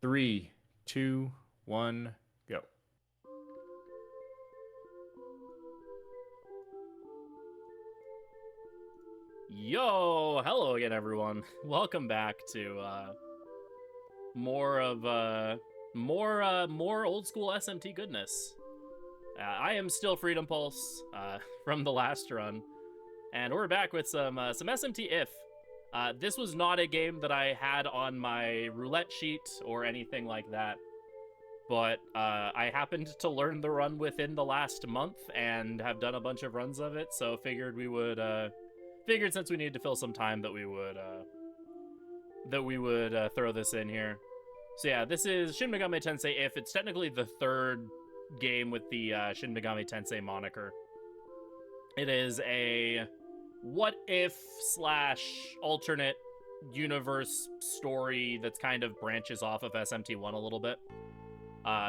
Three, two, one, go. Yo, hello again, everyone. Welcome back to more old school SMT goodness. I am still Freedom Pulse from the last run, and we're back with some SMT if. This was not a game that I had on my roulette sheet or anything like that, but I happened to learn the run within the last month and have done a bunch of runs of it, so figured since we needed to fill some time that we would throw this in here. So yeah, this is Shin Megami Tensei If. It's technically the third game with the Shin Megami Tensei moniker. It is a what if / alternate universe story that's kind of branches off of SMT1 a little bit.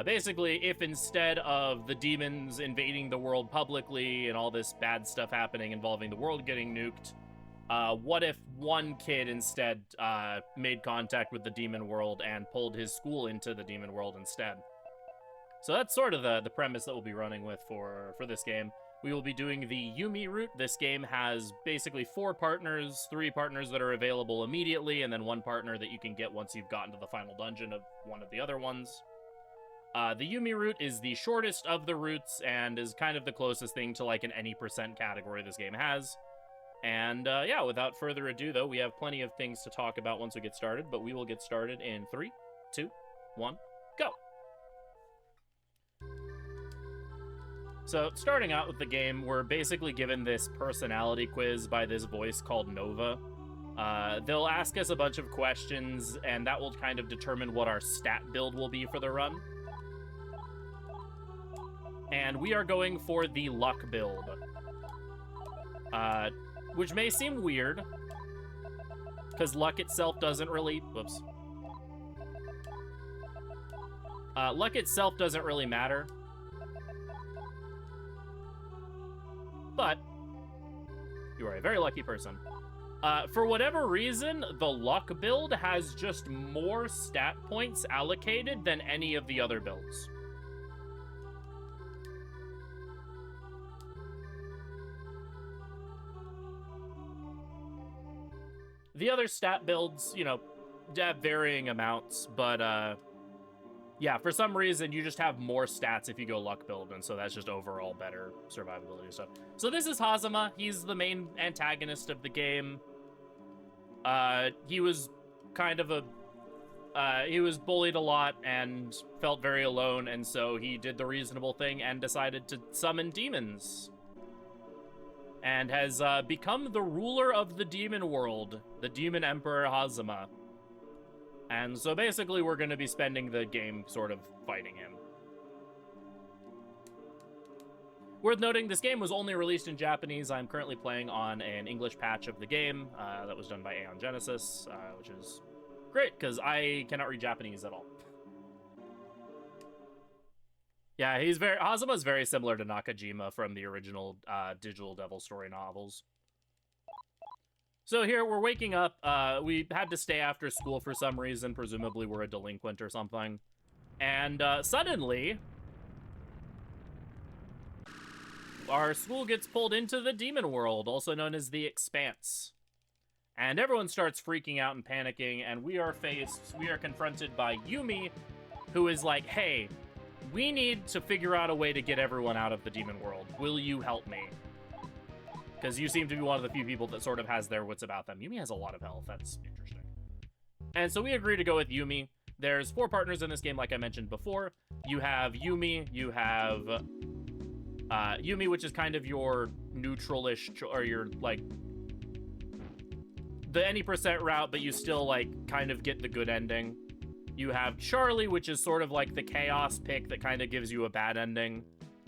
Basically, if instead of the demons invading the world publicly and all this bad stuff happening involving the world getting nuked, what if one kid instead made contact with the demon world and pulled his school into the demon world instead? So that's sort of the premise that we'll be running with for this game. We will be doing the Yumi route. This game has basically 4 partners, 3 partners that are available immediately, and then 1 partner that you can get once you've gotten to the final dungeon of one of the other ones. The Yumi route is the shortest of the routes and is kind of the closest thing to like an any percent category this game has. And yeah, without further ado, though, we have plenty of things to talk about once we get started, but we will get started in 3, 2, 1, go! So, starting out with the game, we're basically given this personality quiz by this voice called Nova. They'll ask us a bunch of questions, and that will kind of determine what our stat build will be for the run. And we are going for the luck build. Which may seem weird, because luck itself doesn't really... Whoops. Luck itself doesn't really matter. But you are a very lucky person. For whatever reason, the luck build has just more stat points allocated than any of the other builds. The other stat builds, you know, have varying amounts, but yeah, for some reason, you just have more stats if you go luck build, and so that's just overall better survivability stuff. So this is Hazama. He's the main antagonist of the game. He was kind of he was bullied a lot and felt very alone, and so he did the reasonable thing and decided to summon demons. And has become the ruler of the demon world, the Demon Emperor Hazama. And so basically we're going to be spending the game sort of fighting him. Worth noting, this game was only released in Japanese. I'm currently playing on an English patch of the game that was done by Aeon Genesis, which is great because I cannot read Japanese at all. Yeah, Hazama's very similar to Nakajima from the original Digital Devil story novels. So here, we're waking up. We had to stay after school for some reason. Presumably we're a delinquent or something. And suddenly, our school gets pulled into the demon world, also known as the Expanse. And everyone starts freaking out and panicking, and we are confronted by Yumi, who is like, hey, we need to figure out a way to get everyone out of the demon world. Will you help me? Because you seem to be one of the few people that sort of has their wits about them. Yumi has a lot of health. That's interesting. And so we agree to go with Yumi. There's 4 partners in this game, like I mentioned before. You have Yumi. You have Yumi, which is kind of your neutral-ish, or your, like, the any percent route, but you still, like, kind of get the good ending. You have Charlie, which is sort of like the chaos pick that kind of gives you a bad ending.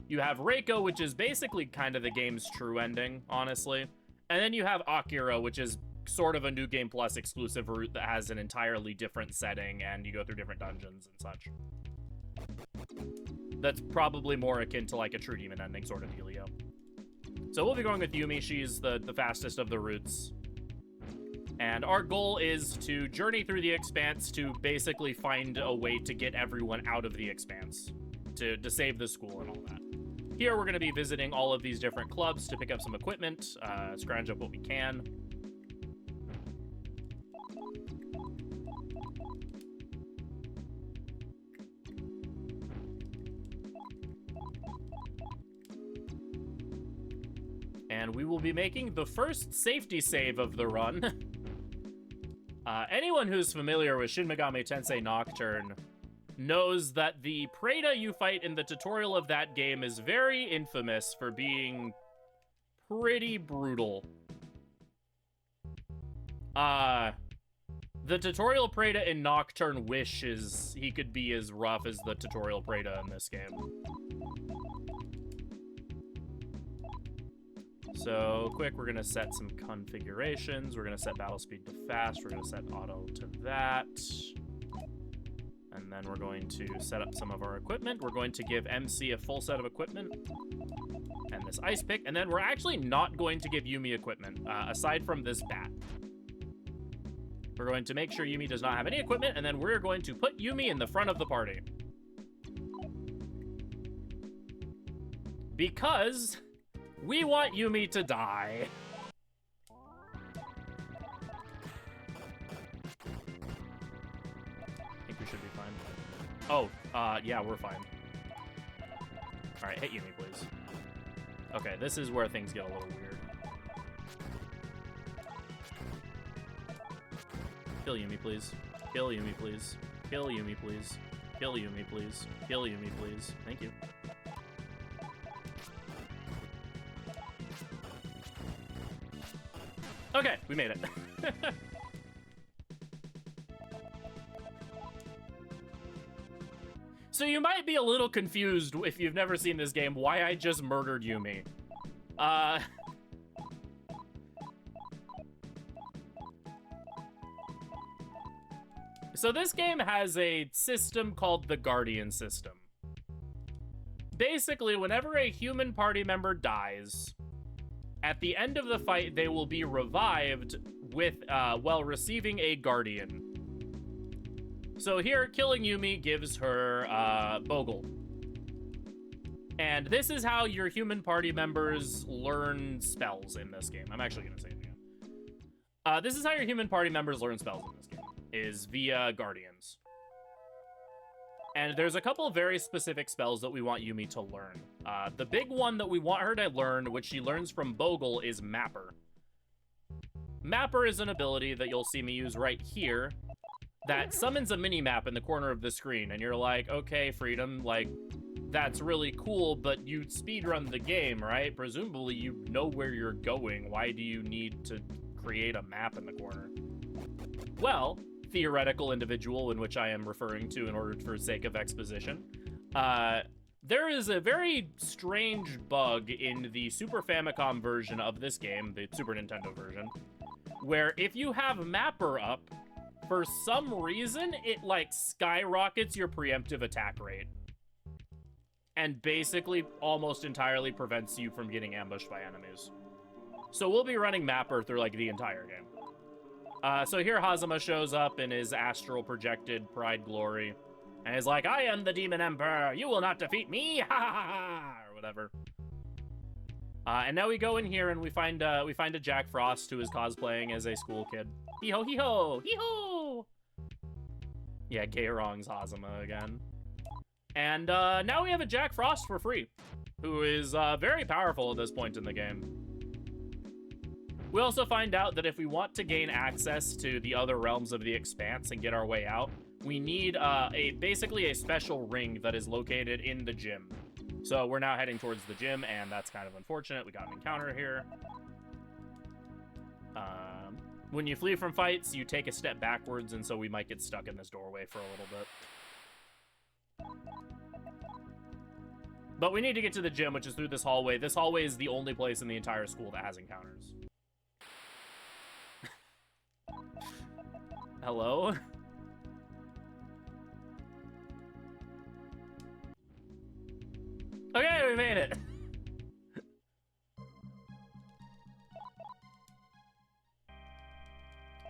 You have Reiko, which is basically kind of the game's true ending, honestly. And then you have Akira, which is sort of a New Game Plus exclusive route that has an entirely different setting, and you go through different dungeons and such. That's probably more akin to like a True Demon ending sort of dealio. So we'll be going with Yumi. She's the fastest of the routes. And our goal is to journey through the Expanse to basically find a way to get everyone out of the Expanse, to save the school and all that. Here, we're going to be visiting all of these different clubs to pick up some equipment, scrounge up what we can. And we will be making the first safety save of the run. Anyone who's familiar with Shin Megami Tensei Nocturne knows that the Preda you fight in the tutorial of that game is very infamous for being pretty brutal. The tutorial Preda in Nocturne wishes he could be as rough as the tutorial Preda in this game. So, quick, we're going to set some configurations. We're going to set battle speed to fast. We're going to set auto to that. And then we're going to set up some of our equipment. We're going to give MC a full set of equipment and this ice pick. And then we're actually not going to give Yumi equipment, aside from this bat. We're going to make sure Yumi does not have any equipment, and then we're going to put Yumi in the front of the party. Because we want Yumi to die. I think we should be fine. Oh, yeah, we're fine. All right, hit Yumi, please. Okay, this is where things get a little weird. Kill Yumi, please. Kill Yumi, please. Kill Yumi, please. Kill Yumi, please. Kill Yumi, please. Thank you. Okay, we made it. So you might be a little confused if you've never seen this game why I just murdered Yumi. So this game has a system called the Guardian system. Basically, whenever a human party member dies, at the end of the fight, they will be revived with, while receiving a Guardian. So here, killing Yumi gives her, Bogle. And this is how your human party members learn spells in this game. I'm actually gonna say it again. This is how your human party members learn spells in this game, is via Guardians. And there's a couple of very specific spells that we want Yumi to learn. The big one that we want her to learn, which she learns from Bogle, is Mapper. Mapper is an ability that you'll see me use right here that summons a mini-map in the corner of the screen. And you're like, okay, Freedom, like, that's really cool, but you speedrun the game, right? Presumably you know where you're going. Why do you need to create a map in the corner? Well, theoretical individual in which I am referring to in order for sake of exposition, there is a very strange bug in the Super Famicom version of this game, the Super Nintendo version, where if you have Mapper up, for some reason, it, like, skyrockets your preemptive attack rate. And basically almost entirely prevents you from getting ambushed by enemies. So we'll be running Mapper through, like, the entire game. So here Hazama shows up in his astral projected pride glory. And is like, I am the Demon Emperor! You will not defeat me! Ha ha ha ha! Or whatever. And now we go in here and we find a Jack Frost who is cosplaying as a school kid. Hee-ho, hee-ho! Hee-ho! Yeah, gay wrongs Hazama again. And now we have a Jack Frost for free, who is very powerful at this point in the game. We also find out that if we want to gain access to the other realms of the Expanse and get our way out, we need basically a special ring that is located in the gym. So we're now heading towards the gym, and that's kind of unfortunate. We got an encounter here. When you flee from fights, you take a step backwards, and so we might get stuck in this doorway for a little bit. But we need to get to the gym, which is through this hallway. This hallway is the only place in the entire school that has encounters. Hello? Okay, we made it.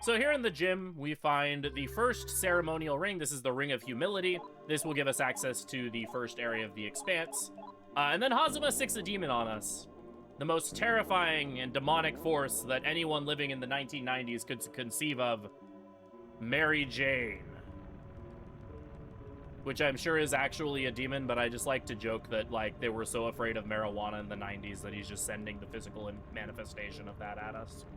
So here in the gym, we find the first ceremonial ring. This is the Ring of Humility. This will give us access to the first area of the Expanse. And then Hazuma sicks a demon on us. The most terrifying and demonic force that anyone living in the 1990s could conceive of. Mary Jane. Which I'm sure is actually a demon, but I just like to joke that, like, they were so afraid of marijuana in the 90s that he's just sending the physical manifestation of that at us.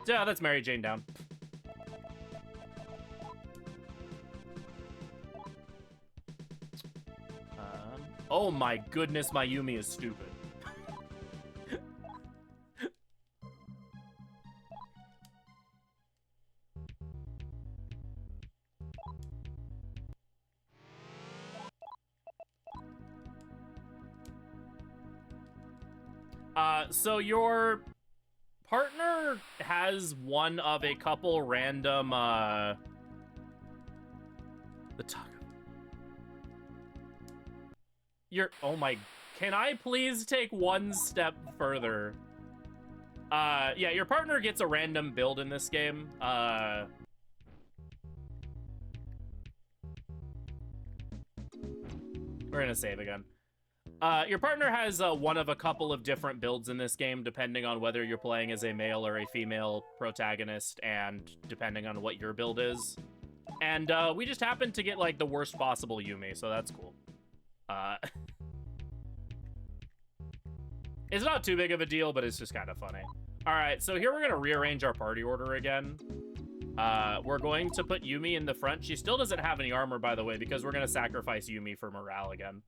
Yeah, that's Mary Jane down. Oh my goodness, my Yumi is stupid. So your partner has one of a couple random, oh my, can I please take one step further? Yeah, your partner gets a random build in this game. We're gonna save again. Your partner has one of a couple of different builds in this game, depending on whether you're playing as a male or a female protagonist, and depending on what your build is. And we just happened to get, like, the worst possible Yumi, so that's cool. It's not too big of a deal, but it's just kind of funny. All right, so here we're going to rearrange our party order again. We're going to put Yumi in the front. She still doesn't have any armor, by the way, because we're going to sacrifice Yumi for morale again.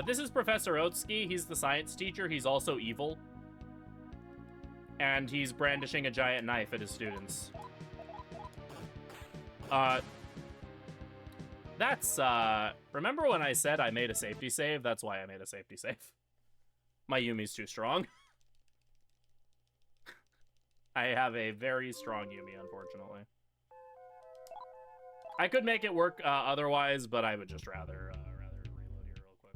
This is Professor Otsuki. He's the science teacher. He's also evil. And he's brandishing a giant knife at his students. Remember when I said I made a safety save? That's why I made a safety save. My Yumi's too strong. I have a very strong Yumi, unfortunately. I could make it work otherwise, but I would just rather reload here real quick.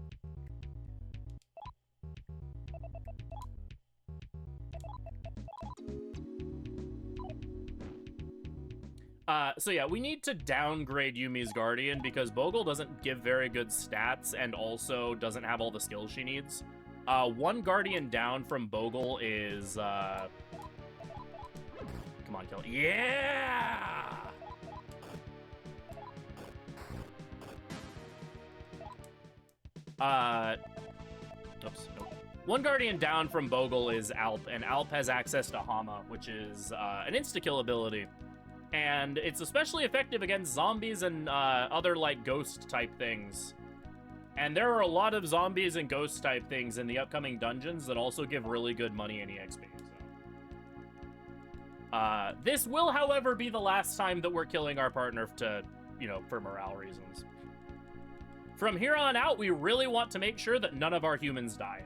So yeah, we need to downgrade Yumi's Guardian because Bogle doesn't give very good stats and also doesn't have all the skills she needs. One Guardian down from Bogle is, come on, kill it. Yeah! Oops, nope. One Guardian down from Bogle is Alp, and Alp has access to Hama, which is, an insta-kill ability. And it's especially effective against zombies and, other, like, ghost-type things. And there are a lot of zombies and ghost-type things in the upcoming dungeons that also give really good money and EXP. So. This will, however, be the last time that we're killing our partner to, you know, for morale reasons. From here on out, we really want to make sure that none of our humans die.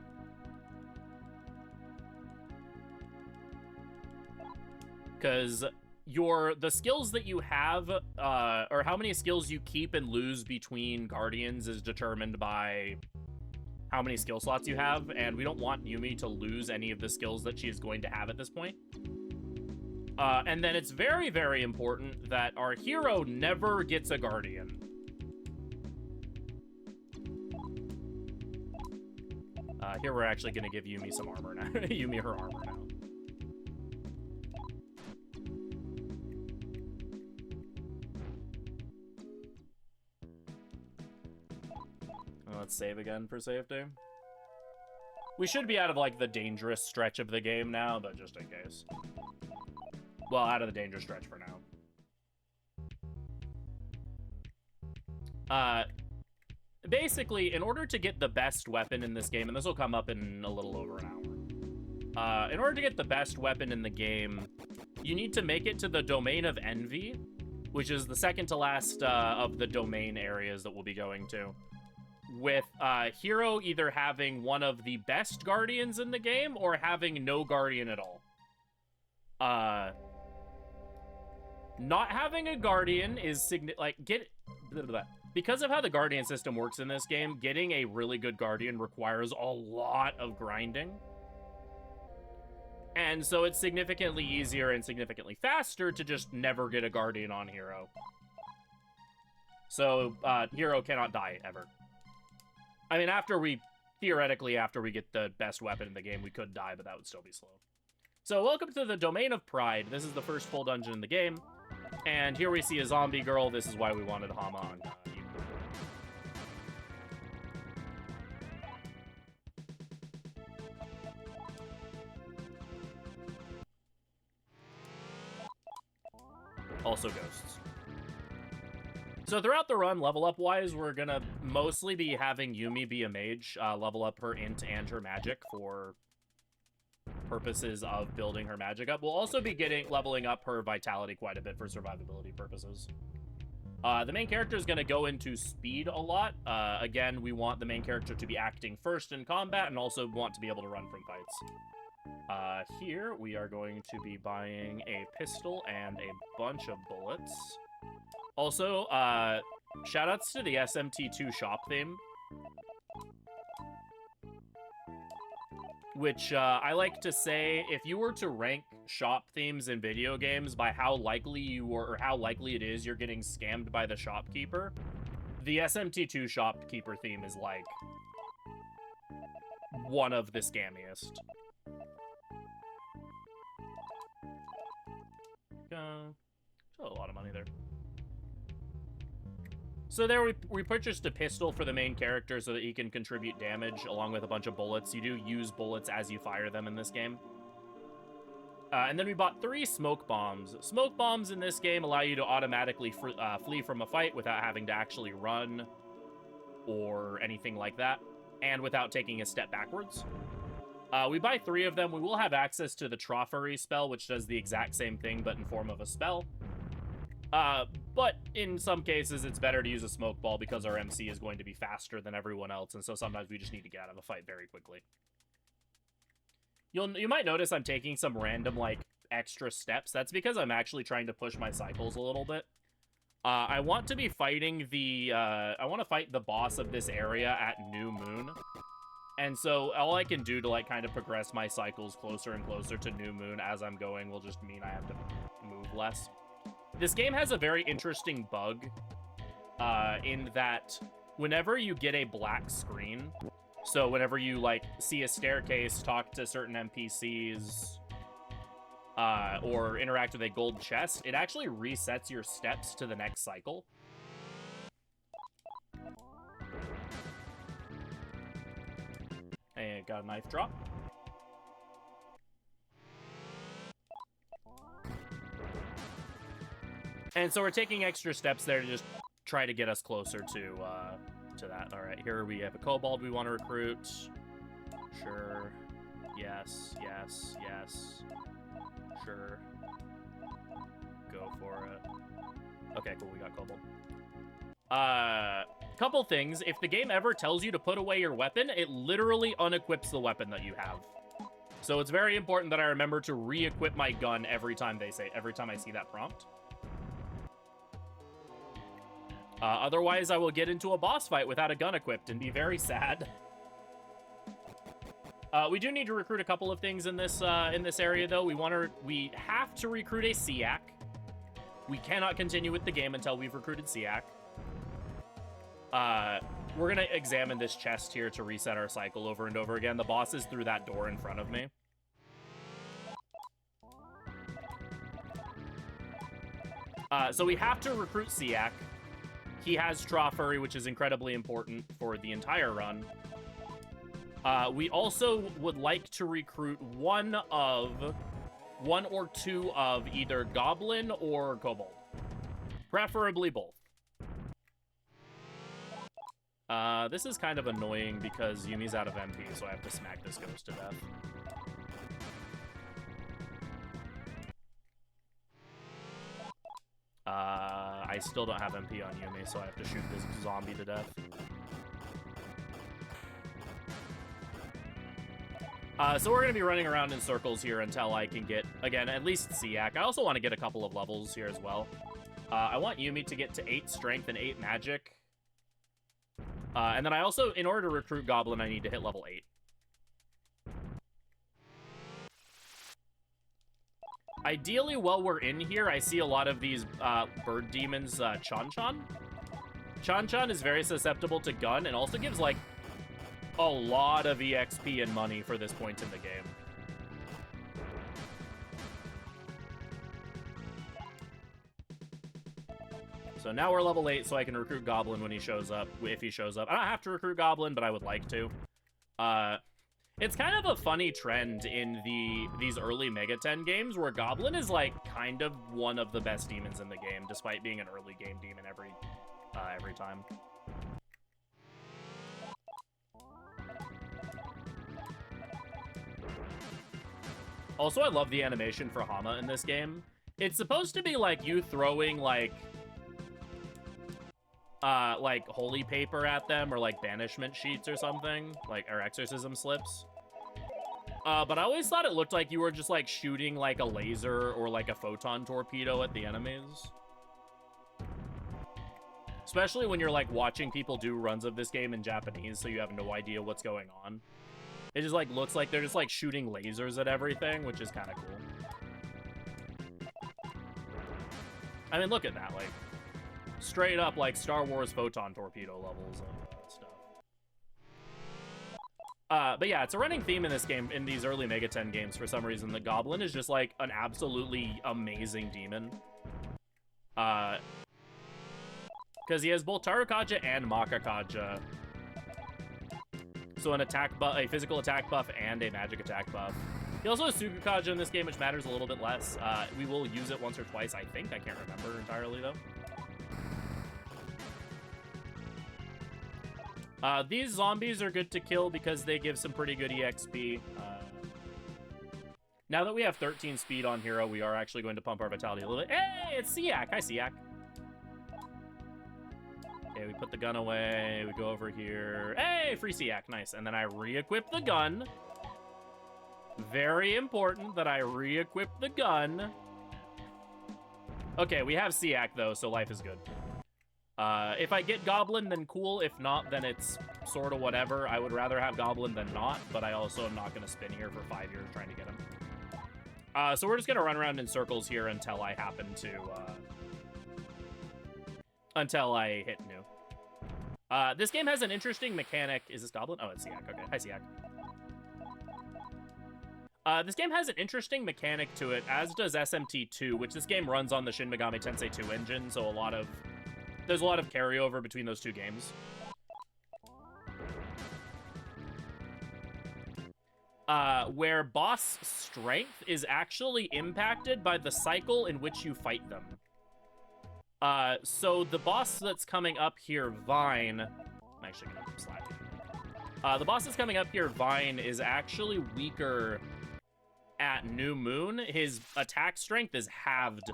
Because the skills that you have, or how many skills you keep and lose between Guardians is determined by how many skill slots you have, and we don't want Yumi to lose any of the skills that she is going to have at this point. And then it's very, very important that our hero never gets a Guardian. Here we're actually going to give Yumi some armor now. Yumi her armor now. Let's save again for safety. We should be out of, like, the dangerous stretch of the game now, but just in case. Well, out of the dangerous stretch for now. Basically, in order to get the best weapon in this game, and this will come up in a little over an hour. In order to get the best weapon in the game, you need to make it to the Domain of Envy, which is the second to last of the domain areas that we'll be going to. With hero either having one of the best Guardians in the game or having no Guardian at all. Not having a Guardian is Because of how the Guardian system works in this game, getting a really good Guardian requires a lot of grinding. And so it's significantly easier and significantly faster to just never get a Guardian on Hero. So, Hero cannot die, ever. I mean, theoretically, after we get the best weapon in the game, we could die, but that would still be slow. So, welcome to the Domain of Pride. This is the first full dungeon in the game. And here we see a zombie girl. This is why we wanted Hama on Yumi. Also ghosts. So throughout the run, level up wise, we're gonna mostly be having Yumi be a mage, level up her int and her magic for purposes of building her magic up. We'll also be leveling up her vitality quite a bit for survivability purposes. The main character is gonna go into speed a lot. Again, we want the main character to be acting first in combat and also want to be able to run from fights. Here, we are going to be buying a pistol and a bunch of bullets. Also, shoutouts to the SMT2 shop theme. Which, I like to say, if you were to rank shop themes in video games by how likely or how likely it is you're getting scammed by the shopkeeper, the SMT2 shopkeeper theme is, like, one of the scammiest. Still a lot of money there. So there we purchased a pistol for the main character so that he can contribute damage along with a bunch of bullets. You do use bullets as you fire them in this game. And then we bought 3 smoke bombs. Smoke bombs in this game allow you to automatically flee from a fight without having to actually run or anything like that, and without taking a step backwards. We buy 3 of them. We will have access to the Troffery spell, which does the exact same thing, but in form of a spell. But in some cases, it's better to use a smoke ball because our MC is going to be faster than everyone else, and so sometimes we just need to get out of a fight very quickly. You might notice I'm taking some random, like, extra steps. That's because I'm actually trying to push my cycles a little bit. I want to be fighting I want to fight the boss of this area at New Moon. And so all I can do to, like, kind of progress my cycles closer and closer to New Moon as I'm going will just mean I have to move less. This game has a very interesting bug in that whenever you get a black screen, so whenever you, like, see a staircase, talk to certain NPCs, or interact with a gold chest, it actually resets your steps to the next cycle. And got a knife drop. And so we're taking extra steps there to just try to get us closer to that. All right, here we have a kobold we want to recruit. Sure. Yes, yes, yes. Sure. Go for it. Okay, cool, we got kobold. Couple things. If the game ever tells you to put away your weapon, it literally unequips the weapon that you have. So it's very important that I remember to re-equip my gun every time I see that prompt. Otherwise, I will get into a boss fight without a gun equipped and be very sad. We do need to recruit a couple of things in this area, though. We have to recruit a SEAC. We cannot continue with the game until we've recruited SEAC. We're gonna examine this chest here to reset our cycle over and over again. The boss is through that door in front of me. So we have to recruit SEAC. He has Troffery, which is incredibly important for the entire run. We also would like to recruit one or two of either Goblin or Kobold. Preferably both. This is kind of annoying because Yumi's out of MP, so I have to smack this ghost to death. I still don't have MP on Yumi, so I have to shoot this zombie to death. So we're going to be running around in circles here until I can get, again, at least SEAC. I also want to get a couple of levels here as well. I want Yumi to get to 8 strength and 8 magic And then I also, in order to recruit Goblin, I need to hit level 8. Ideally, while we're in here, I see a lot of these bird demons, Chan-Chan. Chan-Chan is very susceptible to gun and also gives, like, a lot of EXP and money for this point in the game. So now we're level 8, so I can recruit Goblin when he shows up, if he shows up. I don't have to recruit Goblin, but I would like to. It's kind of a funny trend in these early Megaten games where Goblin is, like, kind of one of the best demons in the game, despite being an early game demon every time. Also, I love the animation for Hama in this game. It's supposed to be like you throwing, like holy paper at them, or like banishment sheets or something, like, or exorcism slips. But I always thought it looked like you were just like shooting like a laser or like a photon torpedo at the enemies. Especially when you're like watching people do runs of this game in Japanese, so you have no idea what's going on. It just like looks like they're just like shooting lasers at everything, which is kind of cool. I mean, look at that, like, straight up, like, Star Wars photon torpedo levels of stuff. But yeah, it's a running theme in this game, in these early Megaten games, for some reason. The Goblin is just, like, an absolutely amazing demon. Because he has both Tarukaja and Makakaja. So an attack buff, a physical attack buff, and a magic attack buff. He also has Sukukaja in this game, which matters a little bit less. We will use it once or twice, I think. I can't remember entirely, though. These zombies are good to kill because they give some pretty good EXP. Now that we have 13 speed on Hero, we are actually going to pump our vitality a little bit. Hey, it's Siak! Hi, Siak. Okay, we put the gun away. We go over here. Hey, free Siak. Nice. And then I re-equip the gun. Very important that I re-equip the gun. Okay, we have Siak, though, so life is good. If I get Goblin, then cool. If not, then it's sort of whatever. I would rather have Goblin than not, but I also am not going to spin here for 5 years trying to get him. So we're just going to run around in circles here until I happen to... until I hit new. This game has an interesting mechanic. Is this Goblin? Oh, it's Siak. Okay. Hi, Siak. This game has an interesting mechanic to it, as does SMT 2, which this game runs on the Shin Megami Tensei 2 engine, so there's a lot of carryover between those two games. Where boss strength is actually impacted by the cycle in which you fight them. So the boss that's coming up here, Vine... I'm actually gonna slap you. The boss that's coming up here, Vine, is actually weaker at New Moon. His attack strength is halved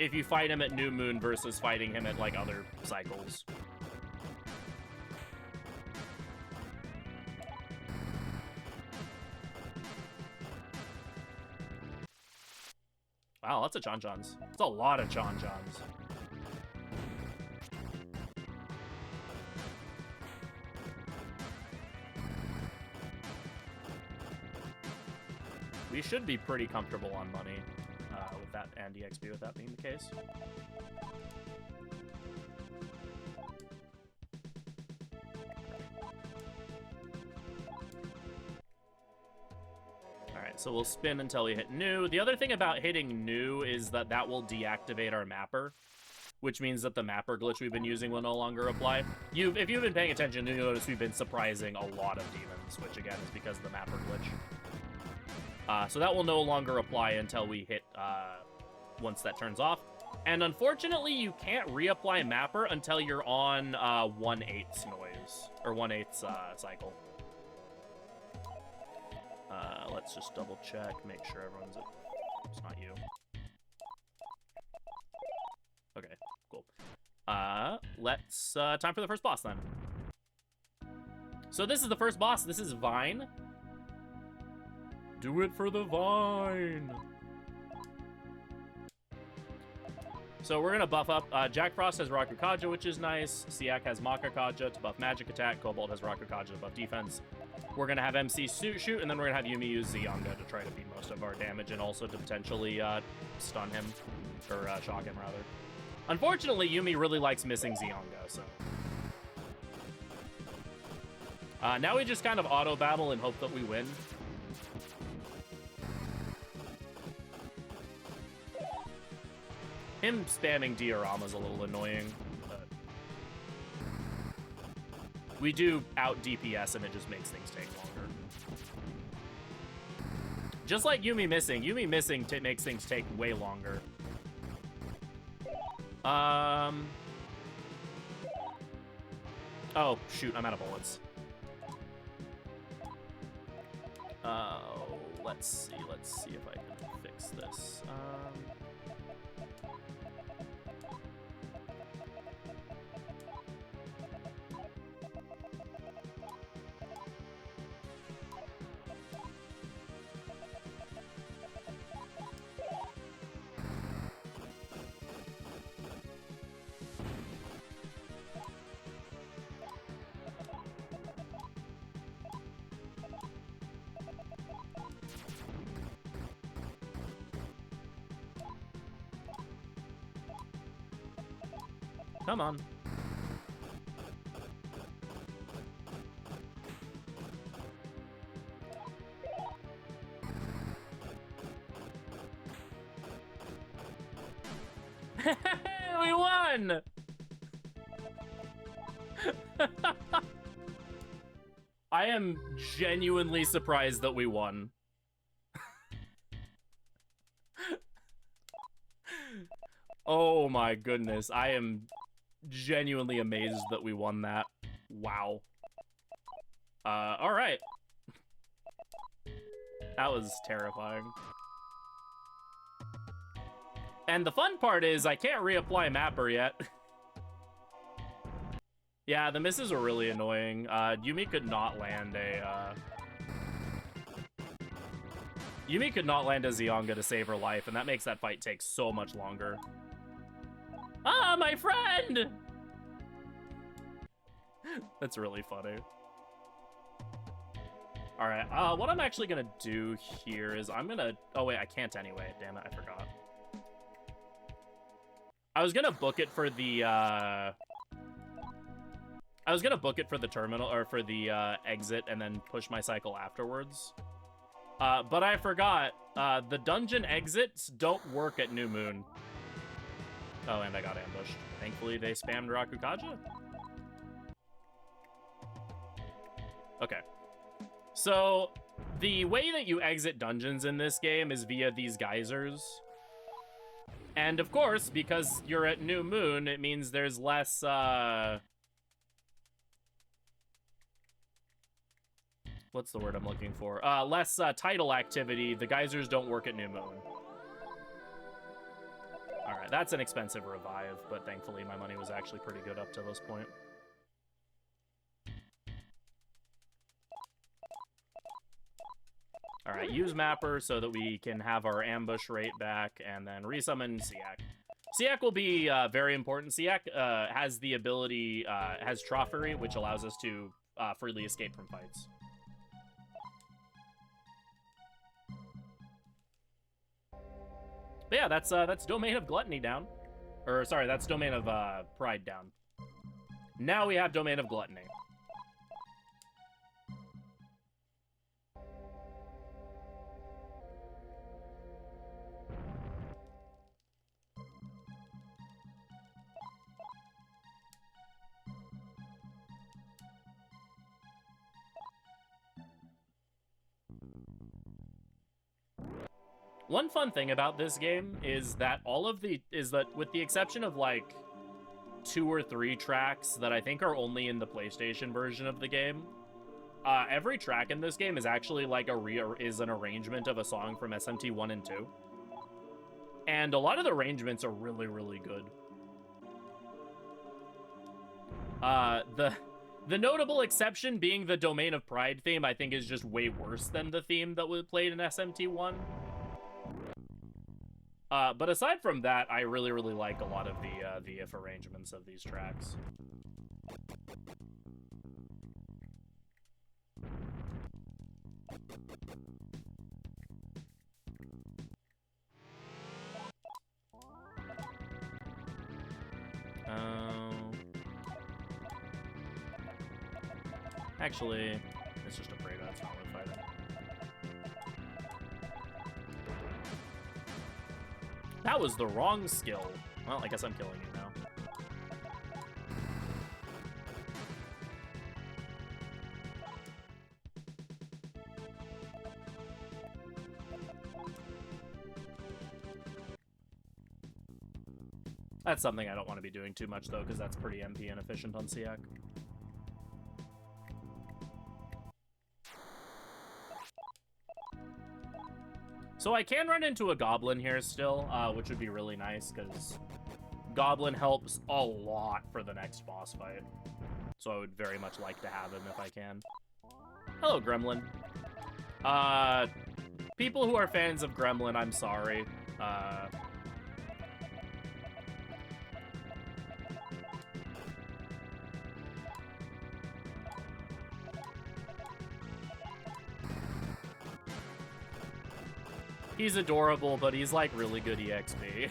if you fight him at New Moon versus fighting him at, like, other cycles. Wow, lots of Chan-Chans. That's a lot of Chan-Chans. We should be pretty comfortable on money with that, and EXP with that being the case. Alright, so we'll spin until we hit new. The other thing about hitting new is that that will deactivate our mapper, which means that the mapper glitch we've been using will no longer apply. If you've been paying attention, you'll notice we've been surprising a lot of demons, which again is because of the mapper glitch. So that will no longer apply until we hit, once that turns off. And unfortunately, you can't reapply mapper until you're on 1/8 noise, or 1/8 cycle. Let's just double check, make sure everyone's... It's not you. Okay, cool. Let's, time for the first boss then. So this is the first boss. This is Vine. Do it for the Vine. So we're gonna buff up. Jack Frost has Rakukaja, which is nice. Siak has Makakaja to buff magic attack. Cobalt has Rakukaja to buff defense. We're gonna have MC shoot, and then we're gonna have Yumi use Zionga to try to beat most of our damage, and also to potentially stun him, or shock him rather. Unfortunately, Yumi really likes missing Zionga, so. Now we just kind of auto battle and hope that we win. Him spamming Diorama's a little annoying, but we do out DPS and it just makes things take longer. Just like Yumi missing makes things take way longer. Oh, shoot, I'm out of bullets. Let's see if I can fix this. Come on. We won! I am genuinely surprised that we won. Oh my goodness, I am genuinely amazed that we won that. Wow. All right. That was terrifying. And the fun part is I can't reapply Mapper yet. Yeah, the misses were really annoying. Yumi could not land a Yumi could not land a Zionga to save her life, and that makes that fight take so much longer. Ah, my friend! That's really funny. Alright, what I'm actually gonna do here is I'm gonna... Oh, wait, I can't anyway. Damn it, I forgot. I was gonna book it for the, I was gonna book it for the terminal, or for the, exit, and then push my cycle afterwards. But I forgot, the dungeon exits don't work at New Moon. Oh, and I got ambushed. Thankfully, they spammed Rakukaja. Okay. So, the way that you exit dungeons in this game is via these geysers. And of course, because you're at New Moon, it means there's less, what's the word I'm looking for? Less tidal activity. The geysers don't work at New Moon. Alright, that's an expensive revive, but thankfully my money was actually pretty good up to this point. Alright, use Mapper so that we can have our ambush rate back, and then resummon Siak. Siak will be very important. Siak has the ability, has Trophery, which allows us to freely escape from fights. But yeah, that's Domain of Gluttony down. Or, sorry, that's Domain of Pride down. Now we have Domain of Gluttony. One fun thing about this game is that with the exception of like 2 or 3 tracks that I think are only in the PlayStation version of the game, every track in this game is actually like an arrangement of a song from SMT 1 and 2. And a lot of the arrangements are really, really good. The notable exception being the Domain of Pride theme, I think is just way worse than the theme that was played in SMT 1. But aside from that, I really, really like a lot of the if arrangements of these tracks. Actually, it's just a Breda. That's not worth fighting. That was the wrong skill. Well, I guess I'm killing you now. That's something I don't want to be doing too much, though, because that's pretty MP inefficient on Siak. So I can run into a Goblin here still, which would be really nice, because Goblin helps a lot for the next boss fight. So I would very much like to have him if I can. Hello, Gremlin. People who are fans of Gremlin, I'm sorry. He's adorable, but he's like really good EXP.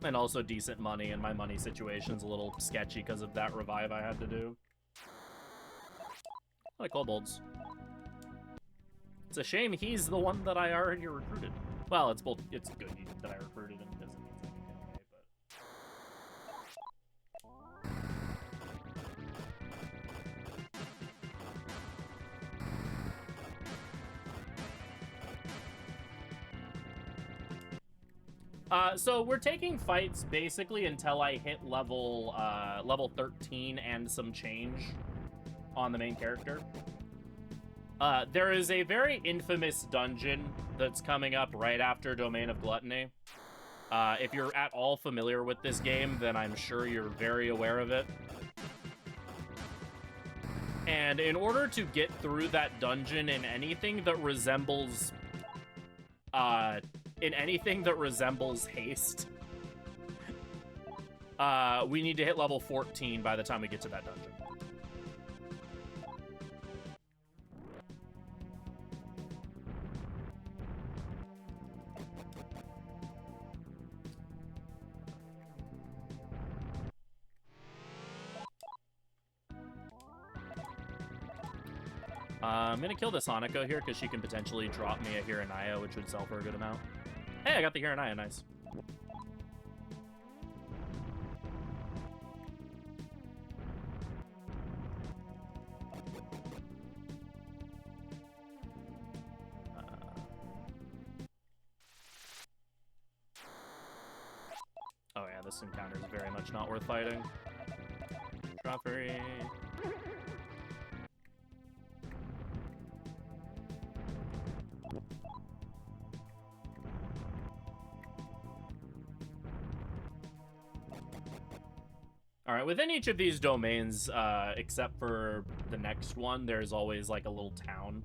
And also decent money, and my money situation's a little sketchy because of that revive I had to do. I like kobolds. It's a shame he's the one that I already recruited. Well, it's both. It's good that I recruited him because it means I can get away, but... So we're taking fights basically until I hit level 13 and some change on the main character. There is a very infamous dungeon that's coming up right after Domain of Gluttony. If you're at all familiar with this game, then I'm sure you're very aware of it. And in order to get through that dungeon in anything that resembles haste, we need to hit level 14 by the time we get to that dungeon. I'm gonna kill this Hanako here because she can potentially drop me a Hiranaya, which would sell for a good amount. Hey, I got the Hiranaya, nice. Oh yeah, this encounter is very much not worth fighting. Strawberry. Alright, within each of these domains, except for the next one, there's always like a little town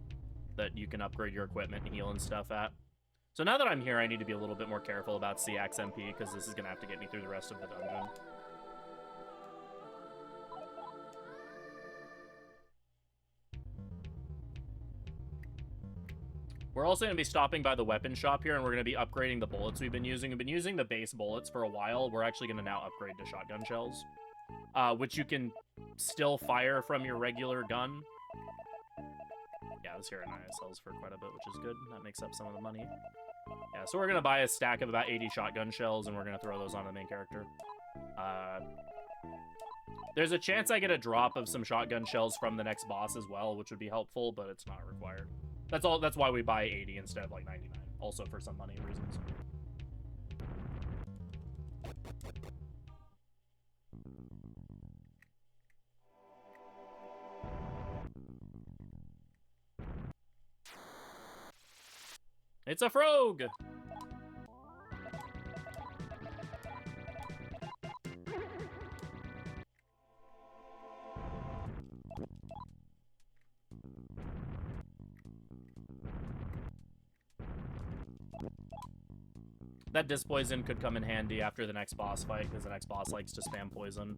that you can upgrade your equipment and heal and stuff at. So now that I'm here, I need to be a little bit more careful about CX MP, because this is going to have to get me through the rest of the dungeon. We're also going to be stopping by the weapon shop here, and we're going to be upgrading the bullets we've been using. We've been using the base bullets for a while. We're actually going to now upgrade to shotgun shells, which you can still fire from your regular gun. Yeah, this Hiranaya sells for quite a bit, which is good. That makes up some of the money. Yeah, so we're going to buy a stack of about 80 shotgun shells, and we're going to throw those onto the main character. There's a chance I get a drop of some shotgun shells from the next boss as well, which would be helpful, but it's not required. That's all. That's why we buy 80 instead of like 99. Also for some money reasons. It's a frog! That Disc Poison could come in handy after the next boss fight, because the next boss likes to spam poison.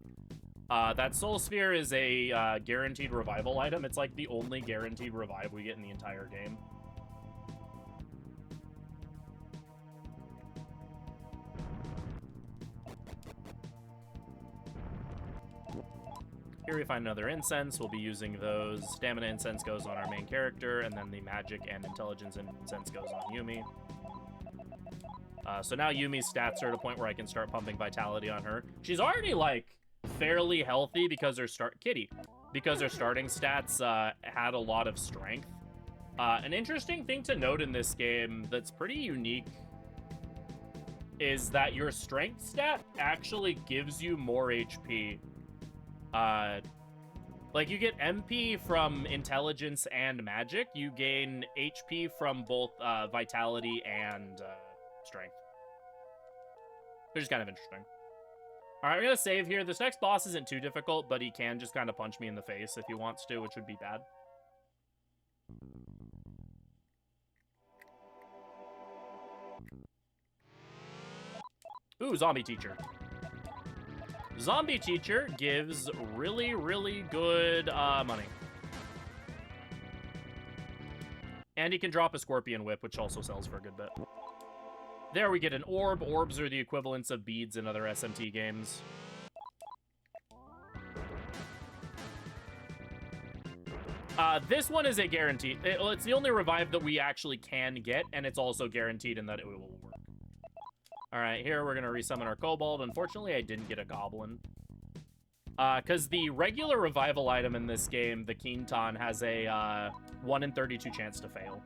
That Soul Sphere is a guaranteed revival item. It's like the only guaranteed revive we get in the entire game. Here we find another incense. We'll be using those. Stamina incense goes on our main character, and then the magic and intelligence incense goes on Yumi. So now Yumi's stats are at a point where I can start pumping vitality on her. She's already, like, fairly healthy because her because her starting stats had a lot of strength. An interesting thing to note in this game that's pretty unique is that your strength stat actually gives you more HP. Like, you get MP from intelligence and magic. You gain HP from both vitality and strength. Which is kind of interesting. Alright, we're gonna save here. This next boss isn't too difficult, but he can just kind of punch me in the face if he wants to, which would be bad. Ooh, Zombie Teacher. Zombie Teacher gives really, really good money. And he can drop a Scorpion Whip, which also sells for a good bit. There we get an orb. Orbs are the equivalents of beads in other SMT games. This one is a guarantee. It's the only revive that we actually can get, and it's also guaranteed in that it will work. Alright, here we're going to resummon our Kobold. Unfortunately, I didn't get a Goblin. Because the regular revival item in this game, the Quinton, has a 1 in 32 chance to fail.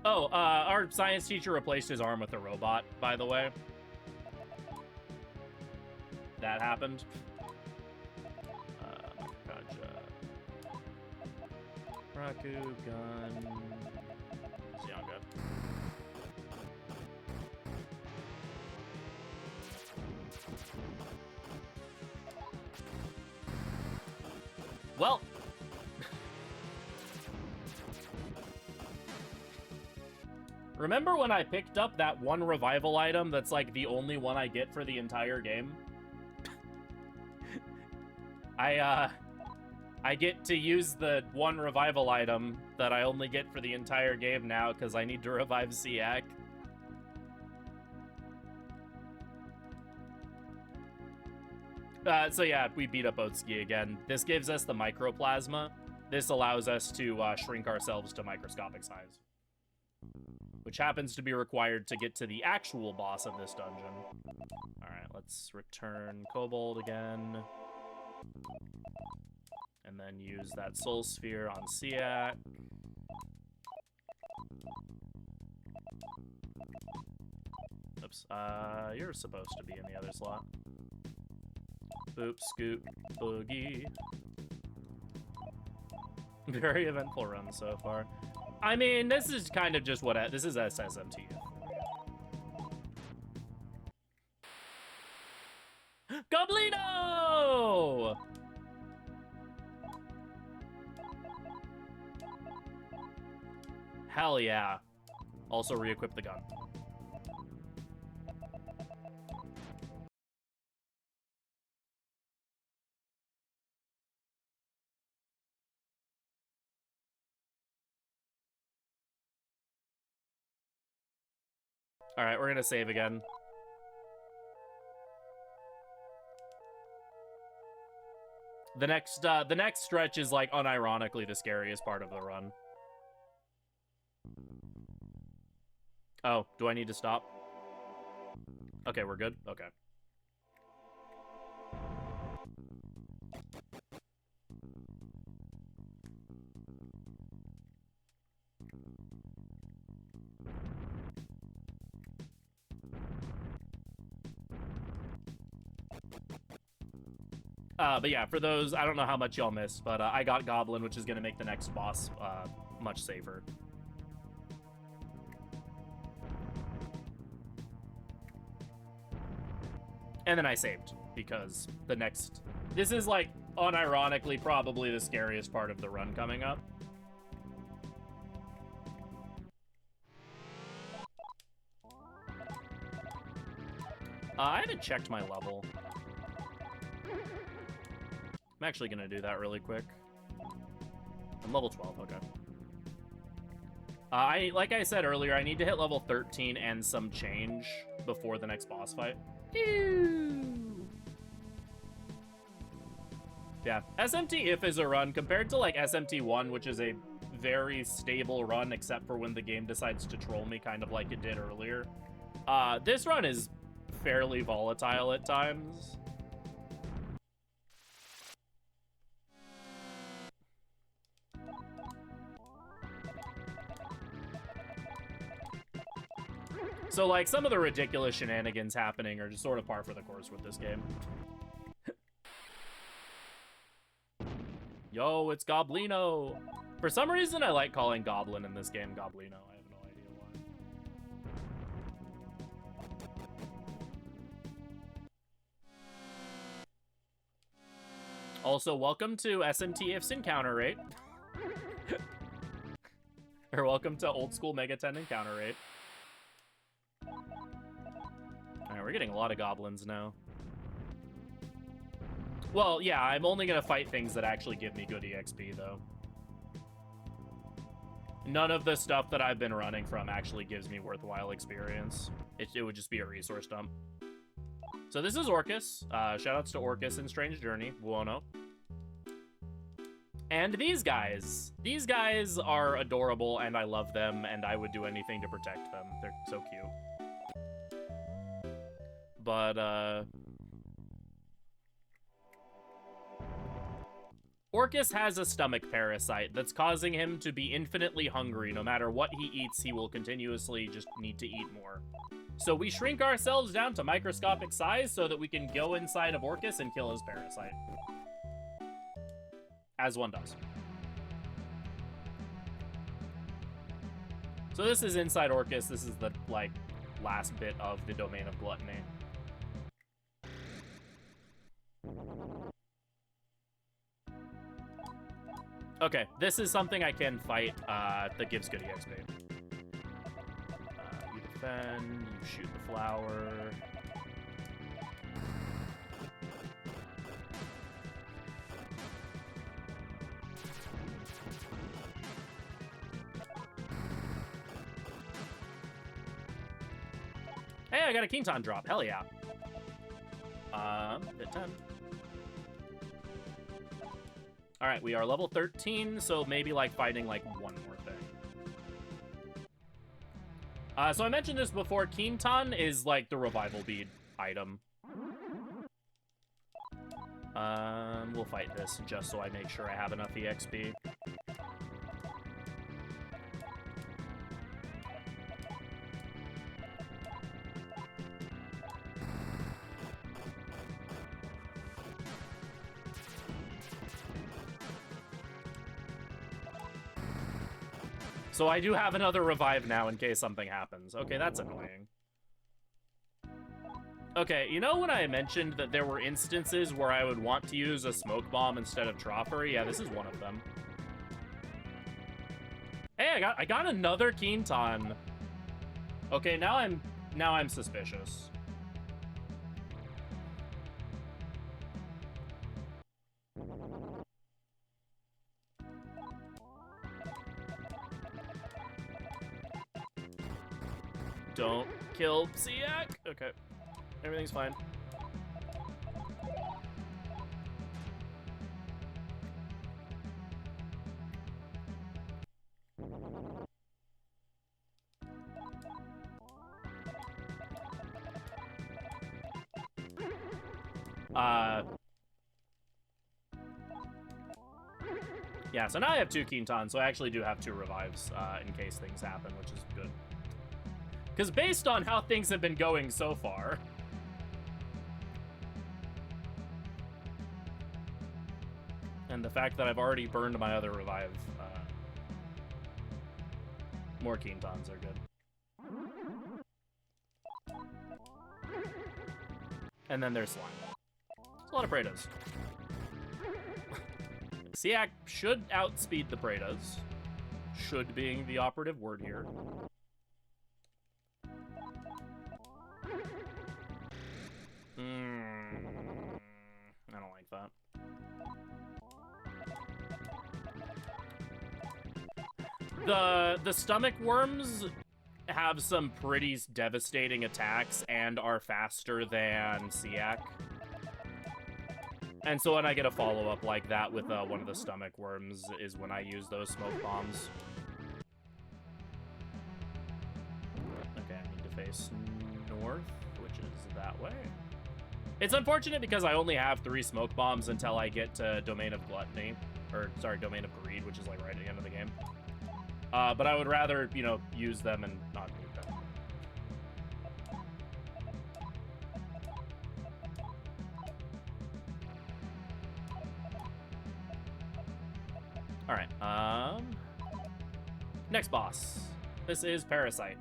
Oh, our science teacher replaced his arm with a robot, by the way. That happened. Raku, gun... Zyanga. Well... Remember when I picked up that one revival item that's like the only one I get for the entire game? I get to use the one revival item that I only get for the entire game now because I need to revive Siak. So yeah, we beat up Otsuki again. This gives us the Microplasma. This allows us to shrink ourselves to microscopic size, which happens to be required to get to the actual boss of this dungeon. Alright, let's return Kobold again. And then use that Soul Sphere on Siak. Oops, you're supposed to be in the other slot. Boop, scoop, boogie. Very eventful run so far. I mean, this is kind of just what... This is SMT. Goblino! Hell yeah. Also re-equip the gun. Alright, we're gonna save again. The next stretch is, like, unironically the scariest part of the run. Oh, do I need to stop? Okay, we're good? Okay. But yeah, for those, I don't know how much y'all missed, but I got Goblin, which is going to make the next boss much safer. And then I saved, because the next... This is, like, unironically probably the scariest part of the run coming up. I haven't checked my level. I'm actually gonna do that really quick. I'm level 12, okay. Like I said earlier, I need to hit level 13 and some change before the next boss fight. Yeah, SMT if is a run compared to like SMT 1, which is a very stable run except for when the game decides to troll me, kind of like it did earlier. This run is fairly volatile at times. So, like, some of the ridiculous shenanigans happening are just sort of par for the course with this game. Yo, it's Goblino! For some reason, I like calling Goblin in this game Goblino. I have no idea why. Also, welcome to SMT Ifs Encounter Rate. Or welcome to Old School Megaten Encounter Rate. Alright, we're getting a lot of goblins now. Well, yeah, I'm only gonna fight things that actually give me good EXP, though. None of the stuff that I've been running from actually gives me worthwhile experience. It would just be a resource dump. So this is Orcus. Shoutouts to Orcus and Strange Journey. Buono. And these guys. These guys are adorable, and I love them, and I would do anything to protect them. They're so cute. But, Orcus has a stomach parasite that's causing him to be infinitely hungry. No matter what he eats, he will continuously just need to eat more. So we shrink ourselves down to microscopic size so that we can go inside of Orcus and kill his parasite. As one does. So this is inside Orcus. This is the, like, last bit of the domain of gluttony. Okay, this is something I can fight that gives good EXP. You defend, you shoot the flower. Hey, I got a Quinton drop. Hell yeah. Hit 10. Alright, we are level 13, so maybe, like, fighting, like, one more thing. So I mentioned this before. Quinton is, like, the revival bead item. We'll fight this just so I make sure I have enough EXP. So I do have another revive now in case something happens. Okay, that's annoying. Okay, you know when I mentioned that there were instances where I would want to use a smoke bomb instead of Troffery? Yeah, this is one of them. Hey, I got another Quinton. Okay, now I'm suspicious. Don't kill Siak. Okay. Everything's fine. Yeah, so now I have 2 Quintons, so I actually do have 2 revives in case things happen, which is good. Because based on how things have been going so far... and the fact that I've already burned my other revive, more Quintons are good. And then there's slime. It's a lot of Praetas. Siak should outspeed the Praetas. Should being the operative word here. that. The stomach worms have some pretty devastating attacks and are faster than Siak. And so when I get a follow-up like that with one of the stomach worms is when I use those smoke bombs. Okay, I need to face north, which is that way. It's unfortunate because I only have 3 smoke bombs until I get to Domain of Gluttony. Or, sorry, Domain of Greed, which is like right at the end of the game. But I would rather, you know, use them and not need them. Alright, next boss. This is Parasite.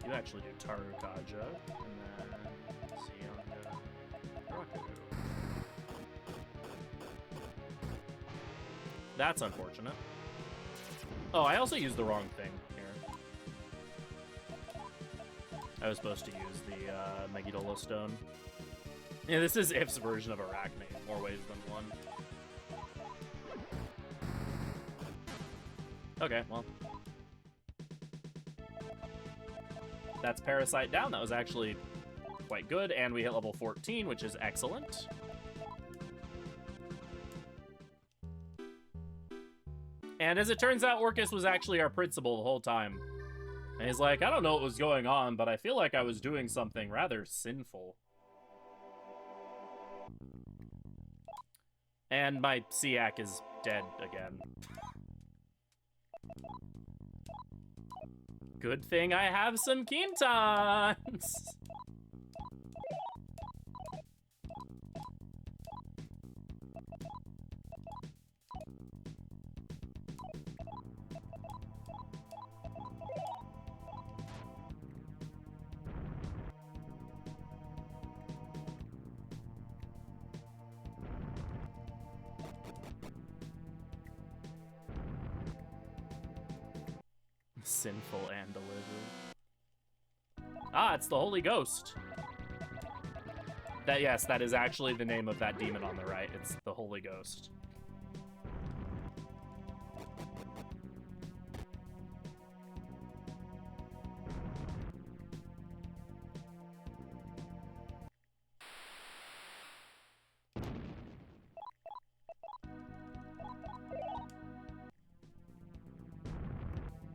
You actually do Tarukaja, and then Sionga, Raku. That's unfortunate. Oh, I also used the wrong thing here. I was supposed to use the Megidolo Stone. Yeah, this is If's version of Arachne, more ways than one. Okay, well. That's Parasite down. That was actually quite good, and we hit level 14, which is excellent. And as it turns out, Orcus was actually our principal the whole time. And he's like, I don't know what was going on, but I feel like I was doing something rather sinful. And my Siak is dead again. Good thing I have some Quintans! Sinful and delivered. Ah, it's the Holy Ghost. Yes, that is actually the name of that demon on the right. It's the Holy Ghost.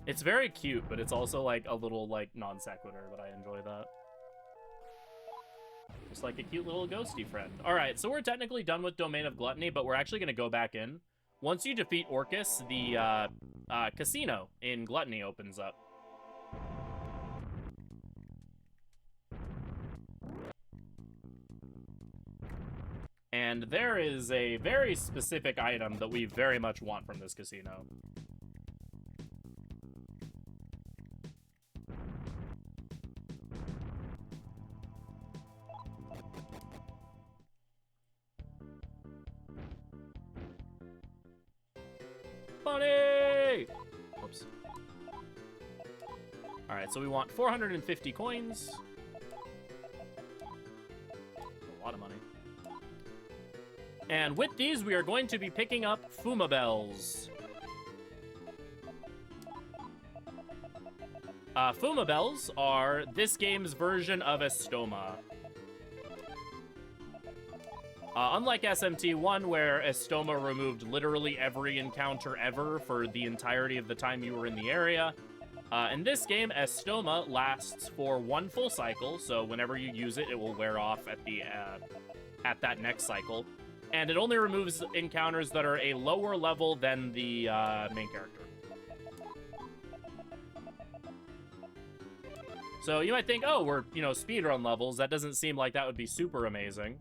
It's very cute, but it's also like a little like non sequitur, but I enjoy that. Just like a cute little ghosty friend. All right, so we're technically done with Domain of Gluttony, but we're actually going to go back in. Once you defeat Orcus, the casino in Gluttony opens up. And there is a very specific item that we very much want from this casino. Money! Whoops. Alright, so we want 450 coins. A lot of money. And with these, we are going to be picking up Fuma Bells. Fuma Bells are this game's version of Estoma. Unlike SMT1, where Estoma removed literally every encounter ever for the entirety of the time you were in the area, in this game, Estoma lasts for 1 full cycle, so whenever you use it, it will wear off at that next cycle. And it only removes encounters that are a lower level than the main character. So you might think, oh, we're, speedrun levels. That doesn't seem like that would be super amazing.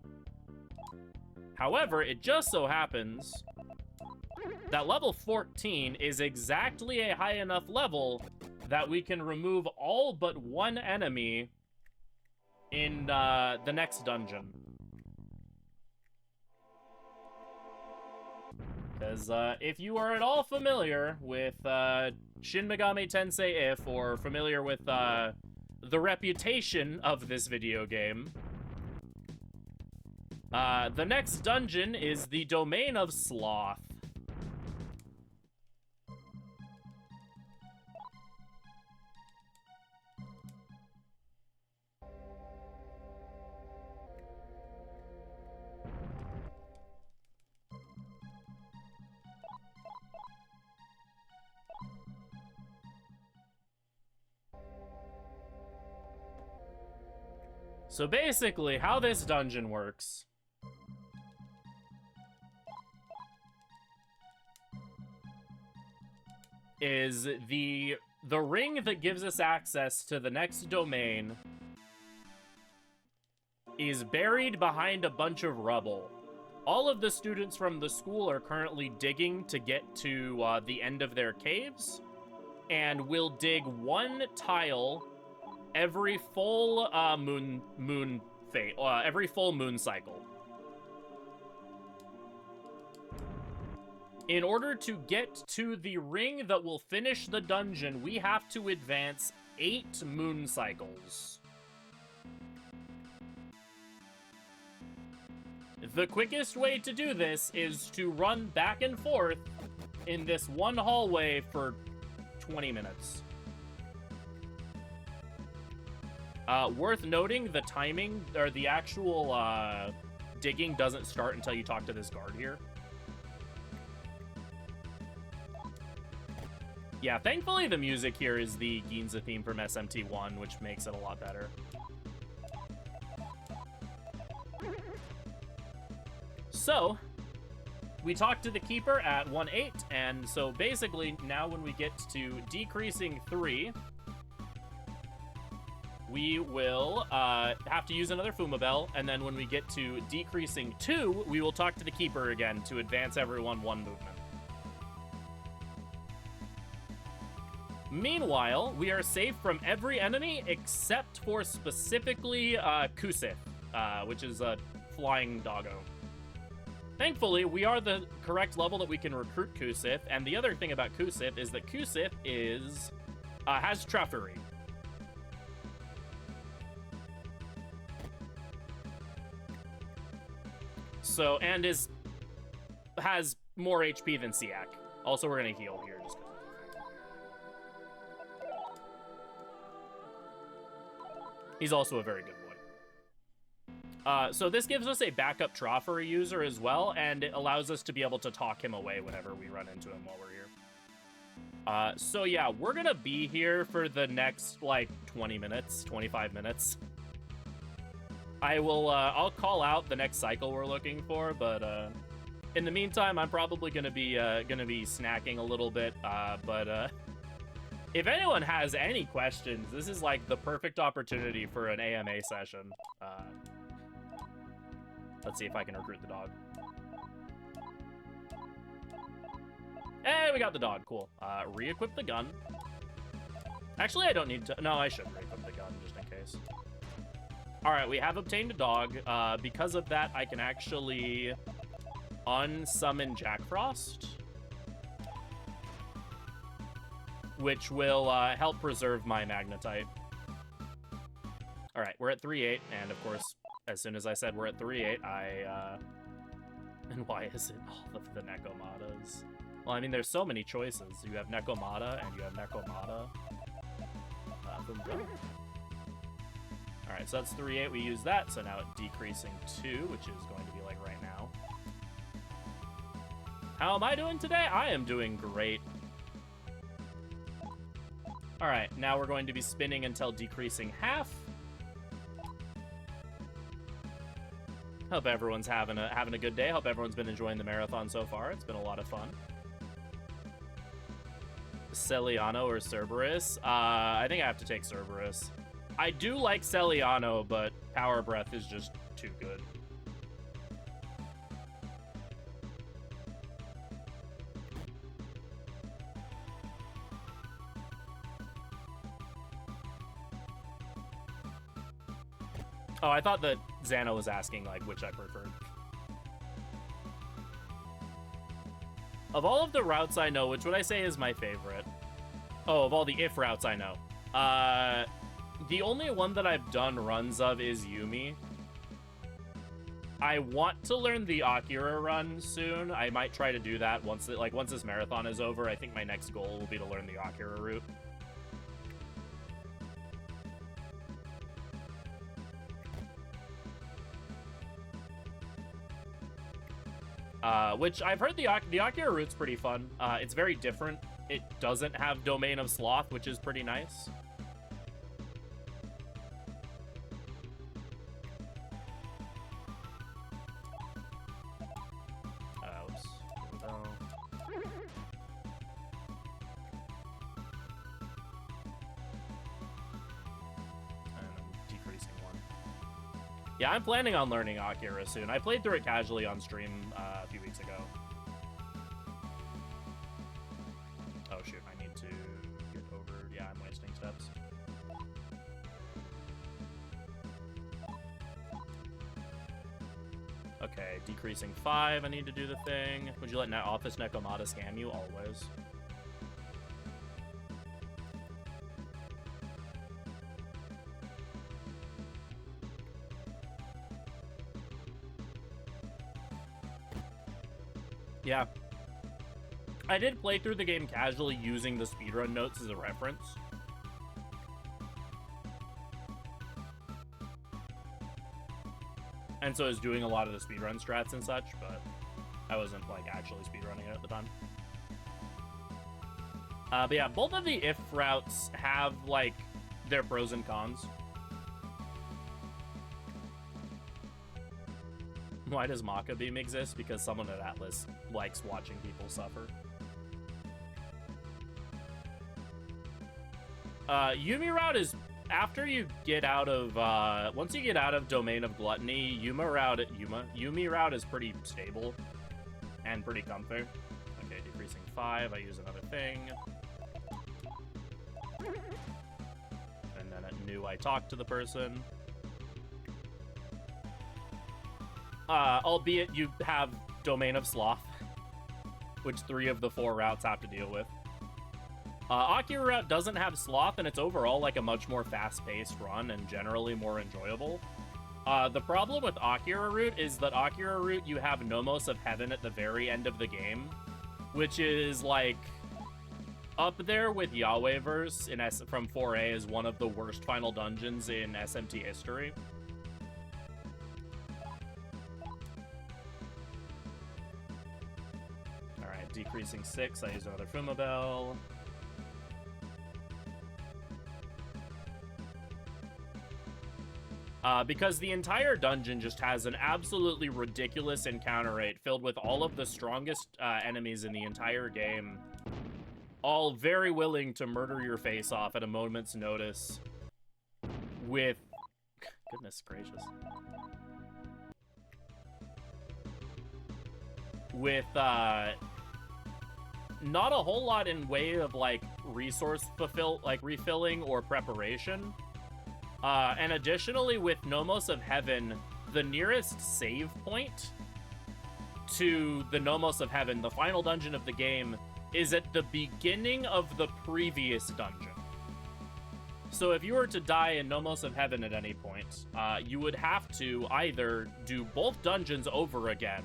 However, it just so happens that level 14 is exactly a high enough level that we can remove all but 1 enemy in the next dungeon. Because if you are at all familiar with Shin Megami Tensei If, or familiar with the reputation of this video game, the next dungeon is the Domain of Sloth. So basically, how this dungeon works is the ring that gives us access to the next domain is buried behind a bunch of rubble. All of the students from the school are currently digging to get to the end of their caves, and will dig one tile every full every full moon cycle. In order to get to the ring that will finish the dungeon, we have to advance 8 moon cycles. The quickest way to do this is to run back and forth in this one hallway for 20 minutes. Worth noting, the timing, or the actual digging doesn't start until you talk to this guard here. Yeah, thankfully the music here is the Ginza theme from SMT1, which makes it a lot better. So, we talked to the Keeper at 1-8, and so basically, now when we get to decreasing 3, we will have to use another Fuma Bell, and then when we get to decreasing 2, we will talk to the Keeper again to advance everyone 1 movement. Meanwhile, we are safe from every enemy except for specifically Kusith, which is a flying doggo. Thankfully, we are the correct level that we can recruit Kusith, and the other thing about Kusith is that Kusith has truffery. So, and has more HP than Siak. Also, we're gonna heal here just 'cause. He's also a very good boy. So this gives us a backup Troffery user as well, and it allows us to be able to talk him away whenever we run into him while we're here. So yeah, we're gonna be here for the next, like, 20 minutes, 25 minutes. I'll call out the next cycle we're looking for, but in the meantime, I'm probably gonna be snacking a little bit, but if anyone has any questions, this is like the perfect opportunity for an AMA session. Let's see if I can recruit the dog. Hey, we got the dog, cool. Re-equip the gun. Actually, I don't need to, no, I should re-equip the gun just in case. All right, we have obtained a dog. Because of that, I can actually unsummon Jack Frost, which will help preserve my Magnetite. All right, we're at 3-8, and of course, as soon as I said we're at 3-8, and why is it all of the Nekomatas? Well, I mean, there's so many choices. You have Nekomata, and you have Nekomata. All right, so that's 3-8. We use that, so now it's decreasing 2, which is going to be like right now. How am I doing today? I am doing great. All right, now we're going to be spinning until decreasing half. Hope everyone's having a good day. Hope everyone's been enjoying the marathon so far. It's been a lot of fun. Celiano or Cerberus? I think I have to take Cerberus. I do like Celiano, but Power Breath is just too good. Oh, I thought that Xana was asking, like, which I preferred. Of all of the routes I know, which would I say is my favorite? Oh, of all the if routes I know. The only one that I've done runs of is Yumi. I want to learn the Akira run soon. I might try to do that once this marathon is over. I think my next goal will be to learn the Akira route. Which I've heard the Akira route's pretty fun. It's very different. It doesn't have Domain of Sloth, which is pretty nice. Oops. And I'm decreasing one. Yeah, I'm planning on learning Akira soon. I played through it casually on stream a few weeks ago. Oh shoot, I need to get over... Yeah, I'm wasting steps. Okay, decreasing 5, I need to do the thing. Would you let Office Nekomata scam you? Always. Yeah. I did play through the game casually using the speedrun notes as a reference. And so I was doing a lot of the speedrun strats and such, but I wasn't, like, actually speedrunning it at the time. But yeah, both of the if routes have, like, their pros and cons. Why does Maka Beam exist? Because someone at Atlas likes watching people suffer. Yumi route is after you get out of once you get out of Domain of Gluttony, Yumi route is pretty stable and pretty comfy. Okay, decreasing 5. I use another thing, and then at new I talk to the person. Albeit you have Domain of Sloth, which 3 of the 4 routes have to deal with. Akira route doesn't have Sloth, and it's overall like a much more fast-paced run and generally more enjoyable. The problem with Akira route is that Akira route you have Nomos of Heaven at the very end of the game, which is like up there with Yahwehverse from 4A as one of the worst final dungeons in SMT history. Decreasing 6, I use another Fumabell. Because the entire dungeon just has an absolutely ridiculous encounter rate filled with all of the strongest enemies in the entire game, all very willing to murder your face off at a moment's notice with... Goodness gracious. With, not a whole lot in way of, like, refilling or preparation. And additionally, with Nomos of Heaven, the nearest save point to the Nomos of Heaven, the final dungeon of the game, is at the beginning of the previous dungeon. So if you were to die in Nomos of Heaven at any point, you would have to either do both dungeons over again,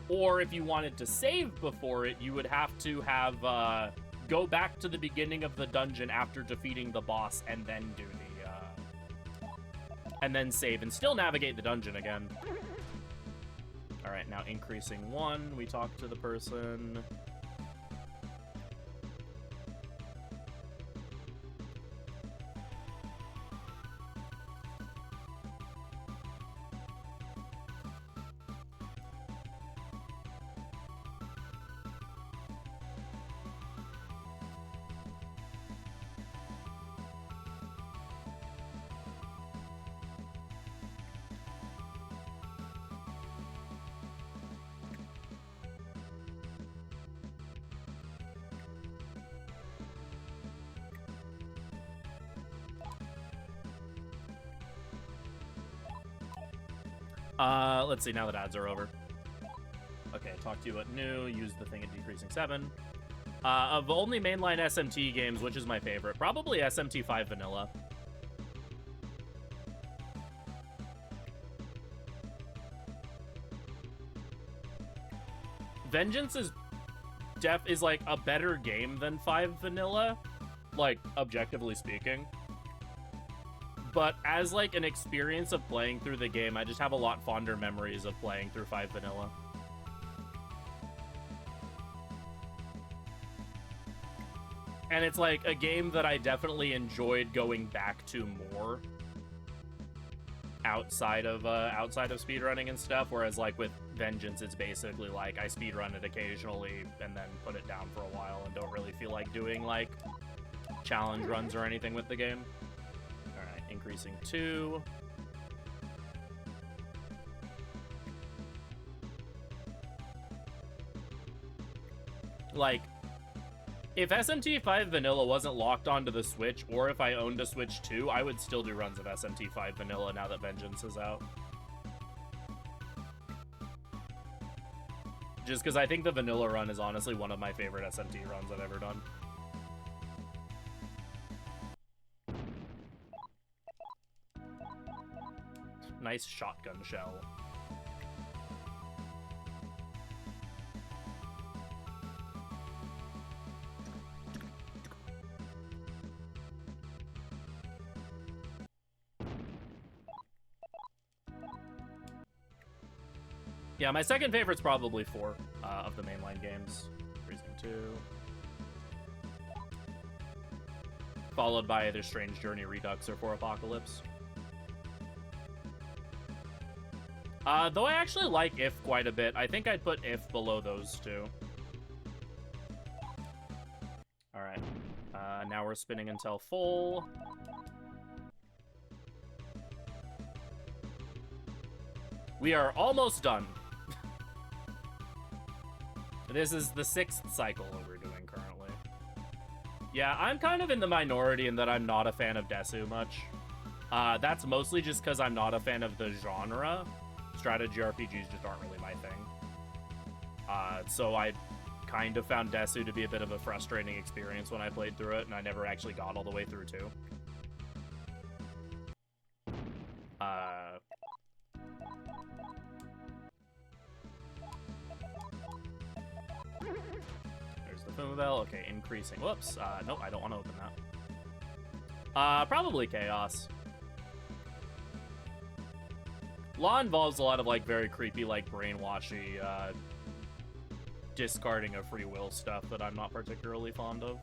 or if you wanted to save before it, you would have to have go back to the beginning of the dungeon after defeating the boss and then do the and then save and still navigate the dungeon again. All right, now increasing 1, we talk to the person. Let's see, now that ads are over. Okay, talk to you about new. Use the thing at decreasing 7. Of only mainline SMT games, which is my favorite? Probably SMT 5 Vanilla. Vengeance is like a better game than 5 Vanilla, like objectively speaking. But as like an experience of playing through the game, I just have a lot fonder memories of playing through 5 Vanilla. And it's like a game that I definitely enjoyed going back to more outside of speedrunning and stuff, whereas like with Vengeance, it's basically like I speedrun it occasionally and then put it down for a while and don't really feel like doing like challenge runs or anything with the game. Alright, increasing 2. Like, if SMT 5 Vanilla wasn't locked onto the Switch, or if I owned a Switch 2, I would still do runs of SMT 5 Vanilla now that Vengeance is out. Just because I think the Vanilla run is honestly one of my favorite SMT runs I've ever done. Nice shotgun shell. Yeah, my second favorite's probably 4 of the mainline games. Freezing 2. Followed by either Strange Journey Redux or 4 Apocalypse. Though I actually like If quite a bit. I think I'd put If below those two. Alright. Now we're spinning until full. We are almost done. This is the 6th cycle that we're doing currently. Yeah, I'm kind of in the minority in that I'm not a fan of Desu much. That's mostly just because I'm not a fan of the genre. Strategy RPGs just aren't really my thing. So I kind of found Desu to be a bit of a frustrating experience when I played through it, and I never actually got all the way through too. There's the Fumabell. Okay, increasing. Whoops. No, I don't want to open that. Probably Chaos. Law involves a lot of, like, very creepy, like, brainwashy, discarding of free will stuff that I'm not particularly fond of.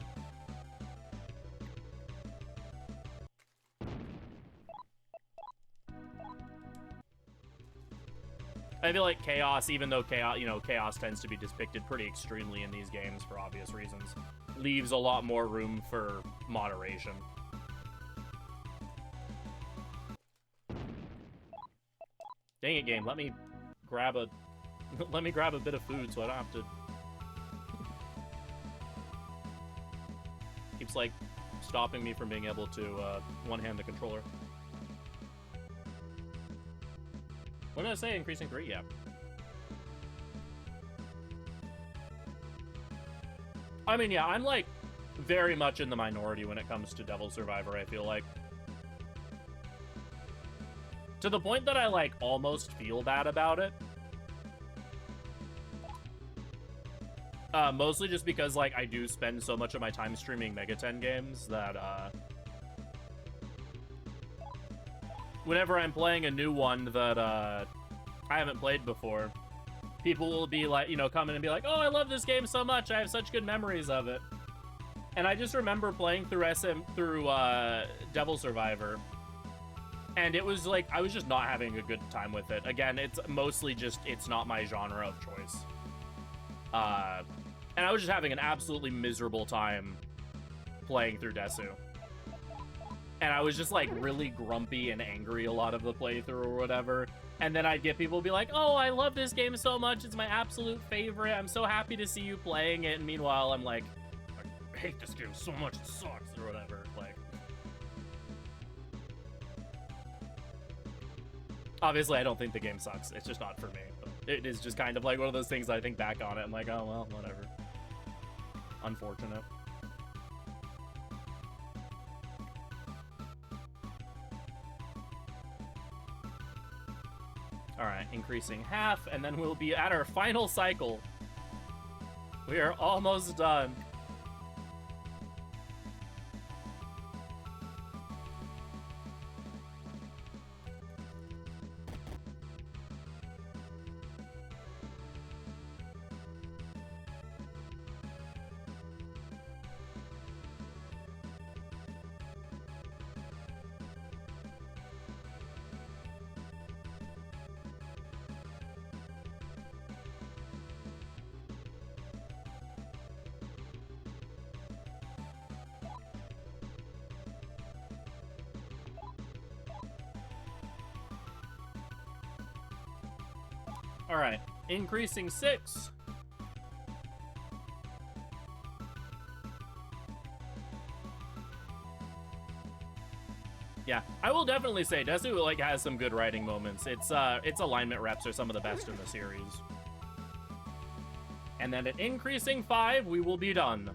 I feel like Chaos, even though Chaos tends to be depicted pretty extremely in these games for obvious reasons, leaves a lot more room for moderation. Dang it, game, let me grab a bit of food so I don't have to. Keeps like stopping me from being able to one-hand the controller. What did I say? Increasing 3? Yeah. I mean, yeah, I'm like very much in the minority when it comes to Devil Survivor, I feel like. To the point that I, like, almost feel bad about it. Mostly just because, like, I do spend so much of my time streaming Megaten games that, whenever I'm playing a new one that, I haven't played before, people will be, like, come in and be like, oh, I love this game so much, I have such good memories of it. And I just remember playing through Devil Survivor, and it was like, I was just not having a good time with it. Again, it's mostly just, it's not my genre of choice. And I was just having an absolutely miserable time playing through Desu. And I was just like really grumpy and angry a lot of the playthrough or whatever. And then I'd get people be like, oh, I love this game so much. It's my absolute favorite. I'm so happy to see you playing it. And meanwhile, I'm like, I hate this game so much. It sucks or whatever. Like, obviously, I don't think the game sucks. It's just not for me. But it is just kind of like one of those things I think back on it. I'm like, oh, well, whatever. Unfortunate. All right, increasing half, and then we'll be at our final cycle. We are almost done. All right, increasing 6. Yeah, I will definitely say Desu like has some good writing moments. Its alignment reps are some of the best in the series. And then at increasing 5, we will be done.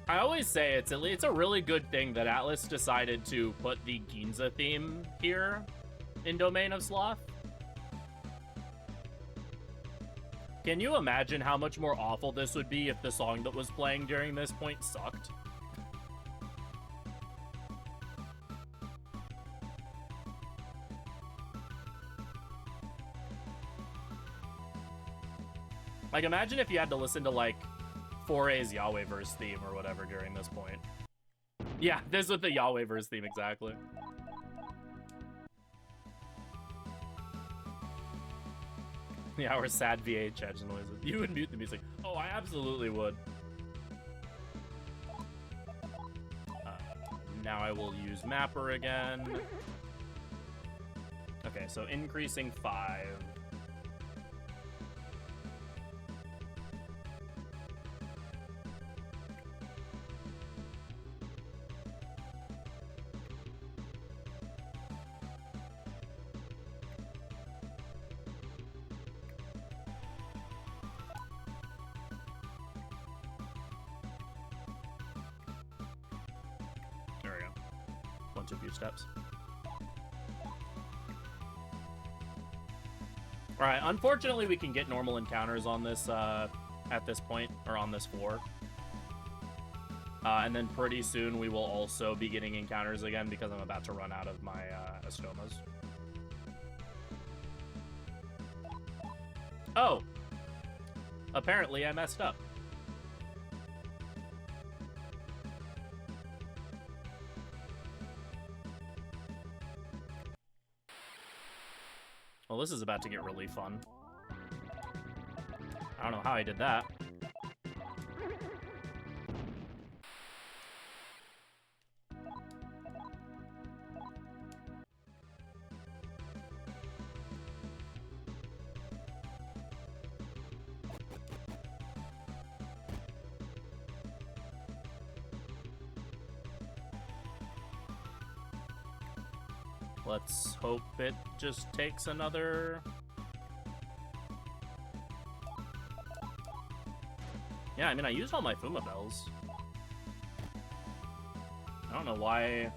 I always say it's a really good thing that Atlas decided to put the Ginza theme here in Domain of Sloth. Can you imagine how much more awful this would be if the song that was playing during this point sucked? Like, imagine if you had to listen to, like, 4A's Yahwehverse theme or whatever during this point. Yeah, this with the Yahwehverse theme, exactly. Yeah, or sad VHS noises. You would mute the music. Oh, I absolutely would. Now I will use Mapper again. Okay, so increasing 5. There we go. 1, 2 few steps. Alright, unfortunately we can get normal encounters on this, at this point, or on this floor. And then pretty soon we will also be getting encounters again because I'm about to run out of my, Estomas. Oh! Apparently I messed up. Well, this is about to get really fun. I don't know how I did that. Let's hope it just takes another... Yeah, I mean, I used all my Fuma bells. I don't know why...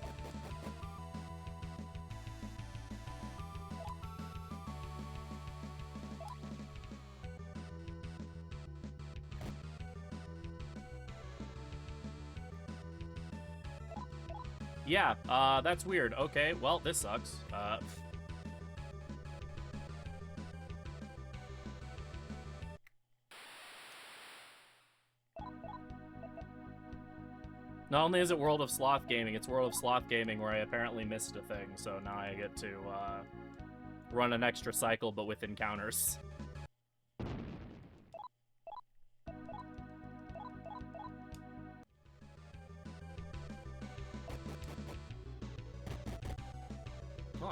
Yeah, that's weird. Okay, well, this sucks. Not only is it World of Sloth Gaming, it's World of Sloth Gaming where I apparently missed a thing, so now I get to, run an extra cycle, but with encounters.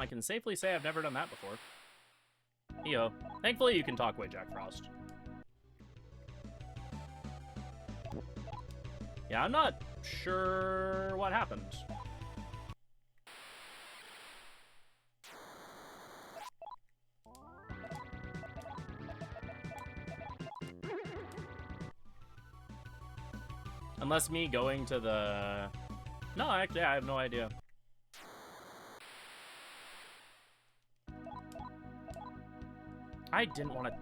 I can safely say I've never done that before. Yo, thankfully you can talk way, Jack Frost. Yeah, I'm not sure what happened. Unless me going to the... No, actually, I have no idea. I didn't want to...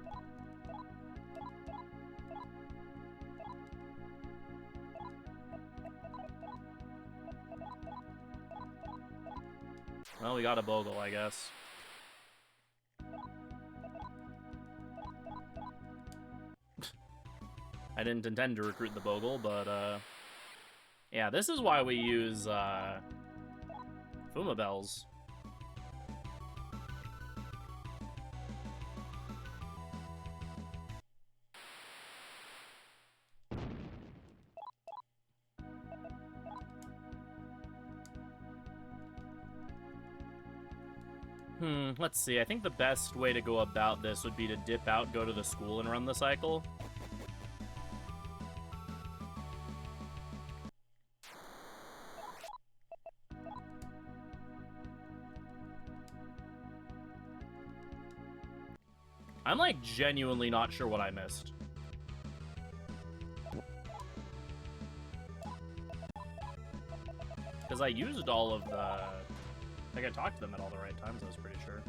Well, we got a Bogle, I guess. I didn't intend to recruit the Bogle, but, yeah, this is why we use, Fuma Bells. Let's see. I think the best way to go about this would be to dip out, go to the school, and run the cycle. I'm, like, genuinely not sure what I missed. Because I used all of the... I think I talked to them at all the right times, I was pretty sure.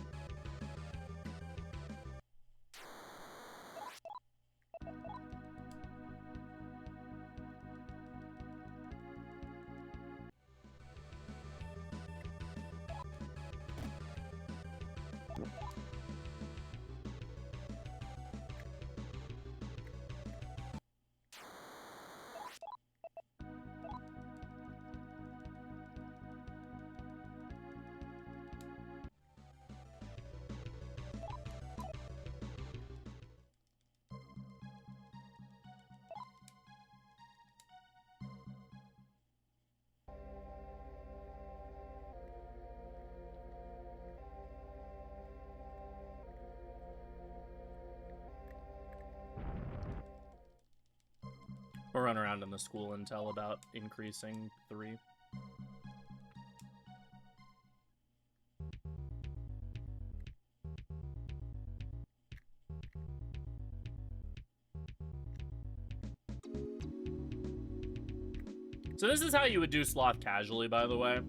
Or run around in the school and tell about increasing 3. So this is how you would do Sloth casually, by the way.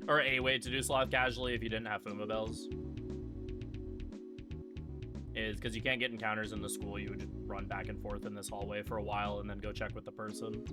Or a way to do Sloth casually if you didn't have Fuma Bells. Is because you can't get encounters in the school, you would just run back and forth in this hallway for a while and then go check with the person.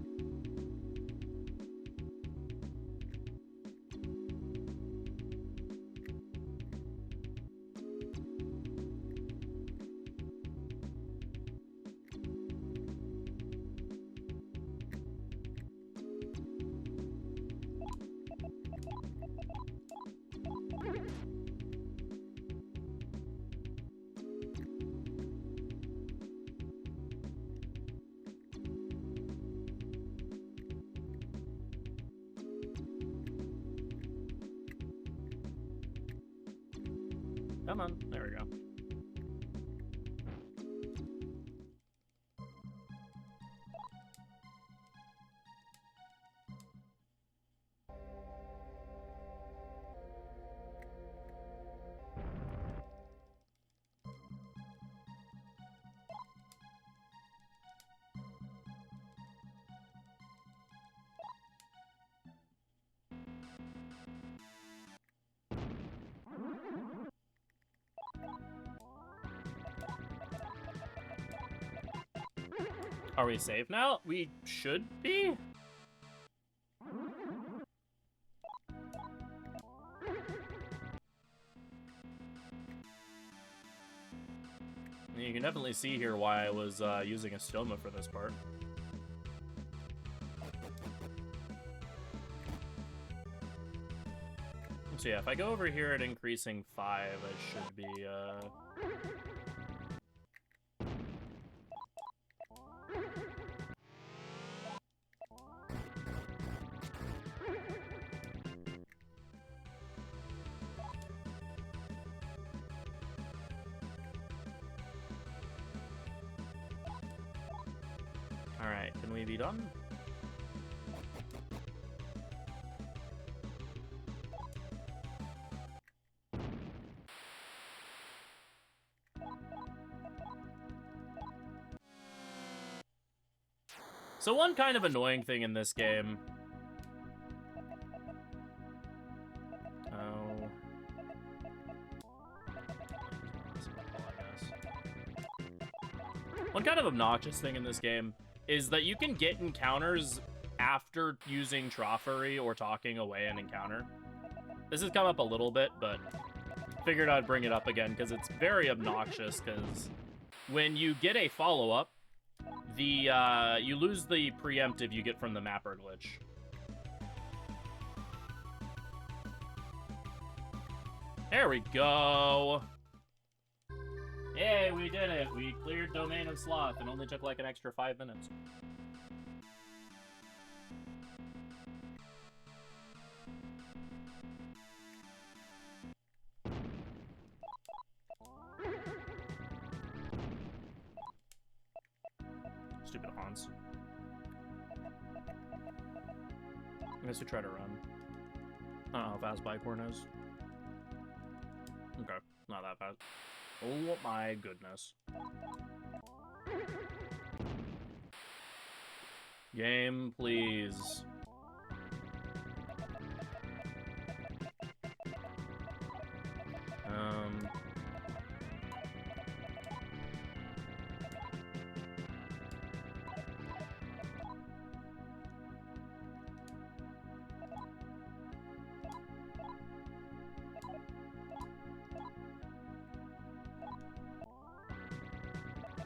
Come on, there we go. Are we safe now? We should be? You can definitely see here why I was using a stoma for this part. So yeah, if I go over here at increasing 5, I should be, Alright, can we be done? So one kind of annoying thing in this game... One kind of obnoxious thing in this game is that you can get encounters after using Troffery or talking away an encounter. This has come up a little bit, but figured I'd bring it up again because it's very obnoxious, because when you get a follow-up, you lose the preemptive you get from the mapper glitch. There we go! Hey, we did it! We cleared Domain of Sloth and only took like an extra 5 minutes. Stupid Hans. I guess we try to run. I don't know how fast Bicorn is. Okay, not that fast. Oh my goodness. Game, please.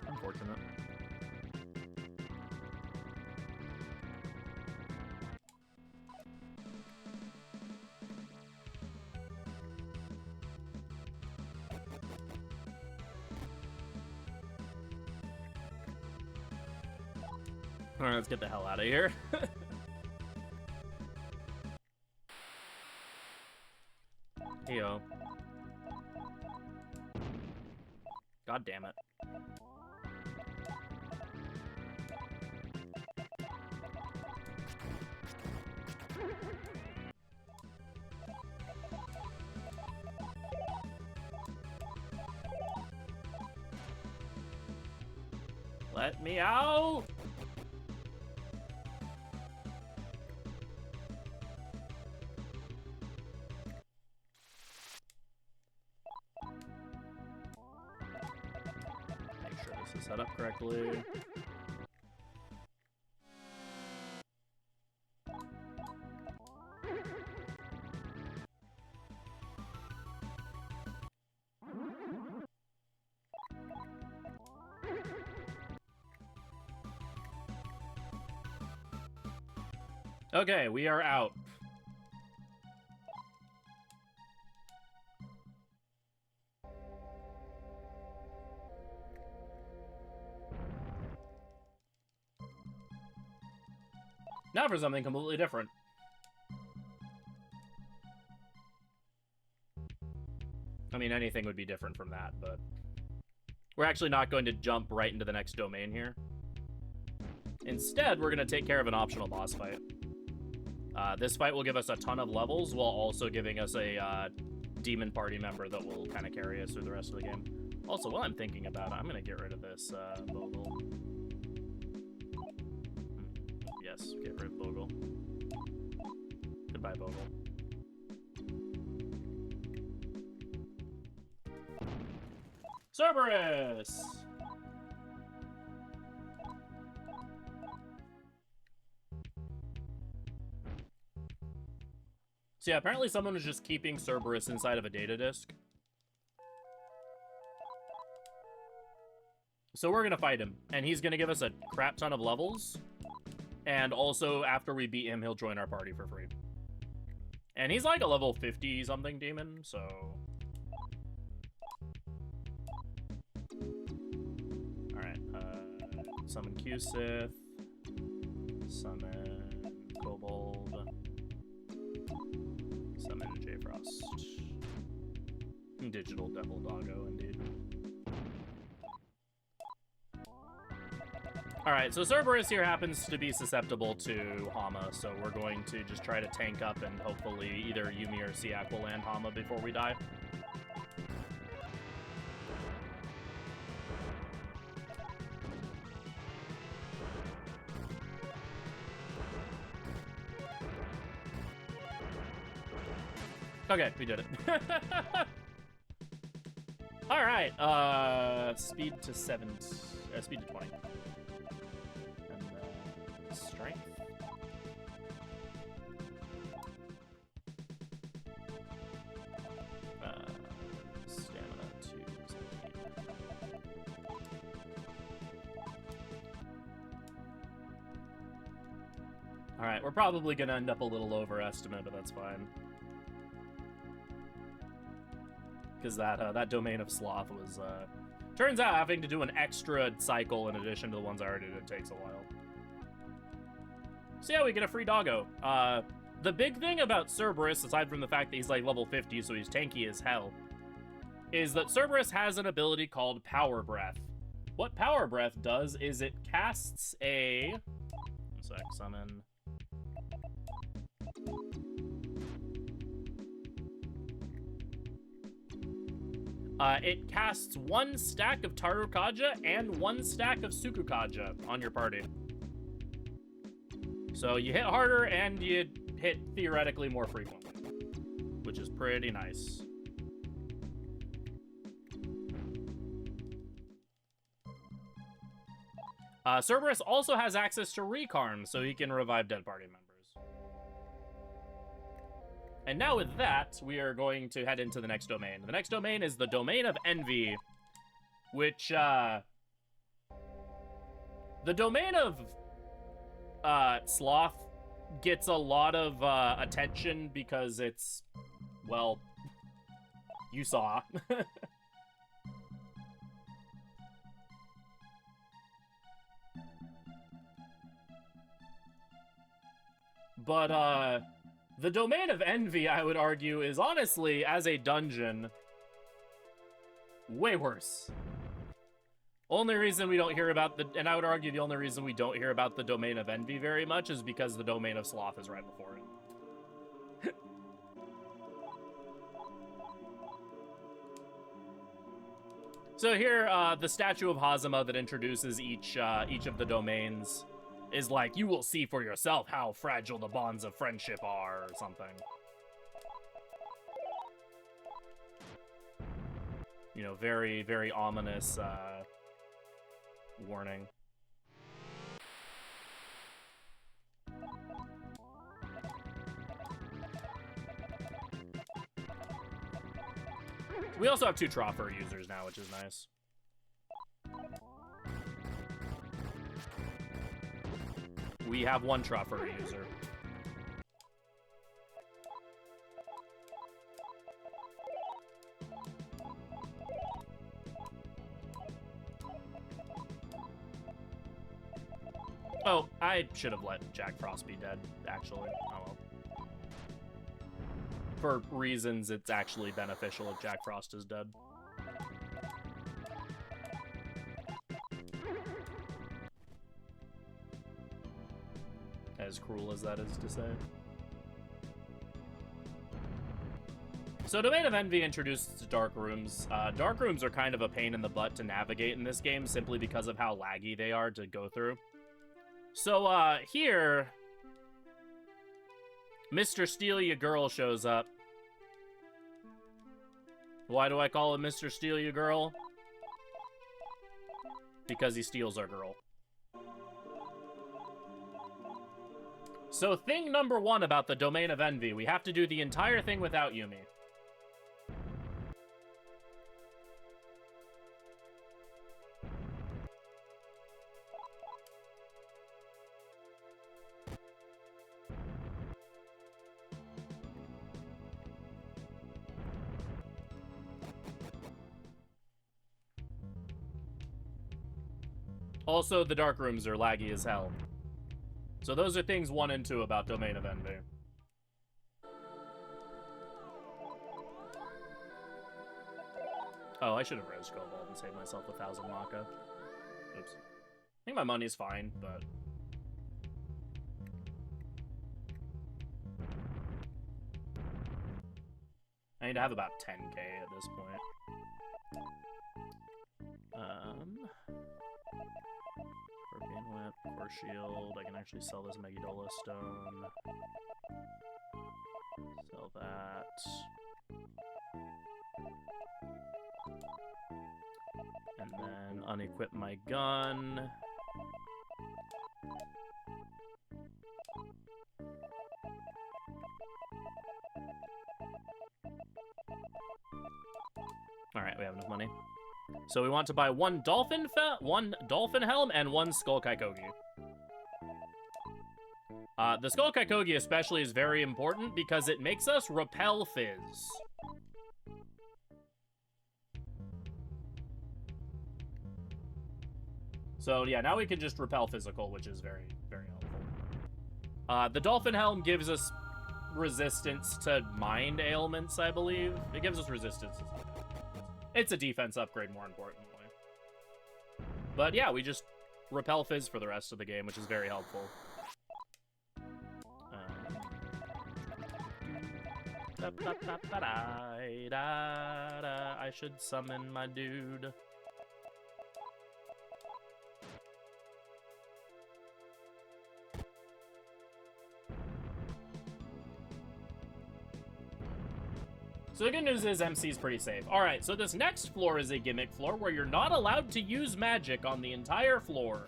Unfortunate. Alright, let's get the hell out of here. Heyo. God damn it. Let me out! Make sure this is set up correctly. Okay, we are out. Now for something completely different. I mean, anything would be different from that, but we're actually not going to jump right into the next domain here. Instead, we're going to take care of an optional boss fight. This fight will give us a ton of levels while also giving us a demon party member that will kind of carry us through the rest of the game. Also, while I'm thinking about it, I'm going to get rid of this Bogle. Yes, get rid of Bogle. Goodbye, Bogle. Cerberus! So yeah, apparently someone was just keeping Cerberus inside of a data disk. So we're gonna fight him, and he's gonna give us a crap ton of levels. And also, after we beat him, he'll join our party for free. And he's like a level 50-something demon, so... Alright, summon Q-Sith. Summon Kobold. Summon J-Frost. Digital Devil Doggo, indeed. Alright, so Cerberus here happens to be susceptible to Hama, so we're going to just try to tank up and hopefully either Yumi or Siak will land Hama before we die. Okay, we did it. Alright, speed to 20. And strength. Stamina to 17. Alright, we're probably gonna end up a little overestimate, but that's fine. Because that domain of sloth was, turns out having to do an extra cycle in addition to the ones I already did takes a while. So yeah, we get a free doggo. The big thing about Cerberus, aside from the fact that he's like level 50, so he's tanky as hell, is that Cerberus has an ability called Power Breath. What Power Breath does is it casts a... One sec, summon... it casts 1 stack of Tarukaja and 1 stack of Sukukaja on your party. So you hit harder and you hit theoretically more frequently, which is pretty nice. Cerberus also has access to Recarm, so he can revive dead party members. And now with that, we are going to head into the next domain. The next domain is the Domain of Envy, which, the Domain of, Sloth gets a lot of, attention because it's, well, you saw. But, the Domain of Envy, I would argue, is honestly, as a dungeon, way worse. Only reason we don't hear about the... And I would argue the only reason we don't hear about the Domain of Envy very much is because the Domain of Sloth is right before it. So here, the statue of Hazama that introduces each of the domains is like, you will see for yourself how fragile the bonds of friendship are, or something. You know, very, very ominous, warning. We also have 2 Troffer users now, which is nice. We have 1 Troffer user. Oh, I should have let Jack Frost be dead, actually. Oh well. For reasons, it's actually beneficial if Jack Frost is dead. As cruel as that is to say. So Domain of Envy introduced Dark Rooms. Dark Rooms are kind of a pain in the butt to navigate in this game simply because of how laggy they are to go through. So here, Mr. Steal Ya Girl shows up. Why do I call him Mr. Steal Ya Girl? Because he steals our girl. So thing number 1 about the Domain of Envy, we have to do the entire thing without Yumi. Also, the Dark Rooms are laggy as hell. So those are things 1 and 2 about Domain of Envy. Oh, I should have Rose Cobalt and saved myself 1,000 Maka. Oops. think my money's fine, but... I need to have about 10k at this point. Scorpion Whip, Core Shield. I can actually sell this Megadola Stone. Sell that. And then unequip my gun. Alright, we have enough money. So we want to buy one dolphin helm and one skull kaikogi. The skull kaikogi especially is very important because it makes us repel fizz. So yeah, now we can just repel physical, which is very, very helpful. The dolphin helm gives us resistance to mind ailments, I believe. It gives us resistance. It's a defense upgrade, more importantly. But yeah, we just repel fizz for the rest of the game, which is very helpful. I should summon my dude. So the good news is MC is pretty safe. Alright, so this next floor is a gimmick floor where you're not allowed to use magic on the entire floor.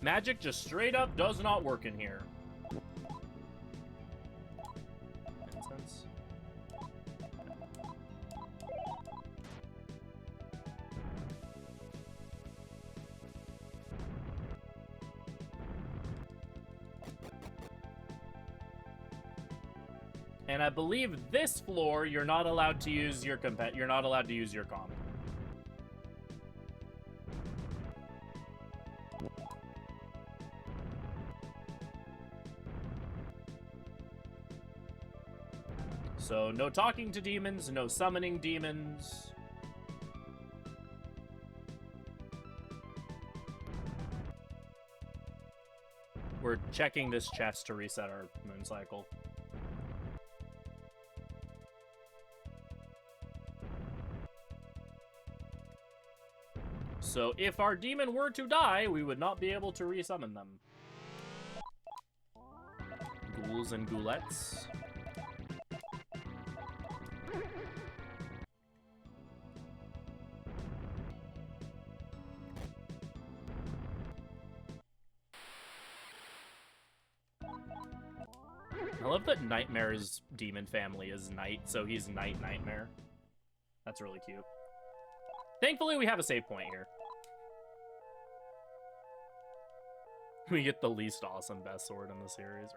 Magic just straight up does not work in here. Incense. And I believe this floor, you're not allowed to use your comp. So no talking to demons, no summoning demons. We're checking this chest to reset our moon cycle. So if our demon were to die, we would not be able to resummon them. Ghouls and ghoulettes. I love that Nightmare's demon family is Night, so he's Night Nightmare. That's really cute. Thankfully, we have a save point here. We get the least awesome best sword in the series, right?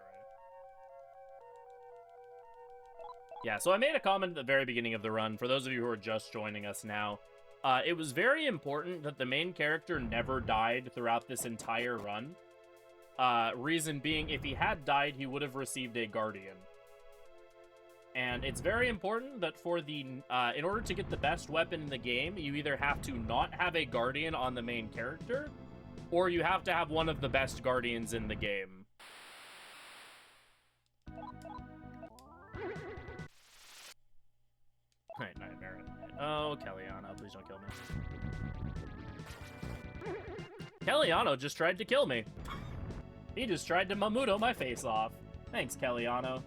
Yeah, so I made a comment at the very beginning of the run. For those of you who are just joining us now, it was very important that the main character never died throughout this entire run. Reason being, if he had died, he would have received a guardian. And it's very important that for the, in order to get the best weapon in the game, you either have to not have a guardian on the main character, or you have to have one of the best guardians in the game. Alright, Nightmare. Oh, Kellyanna, please don't kill me. Kellyanna just tried to kill me. He just tried to Mamuto my face off. Thanks, Kellyanna.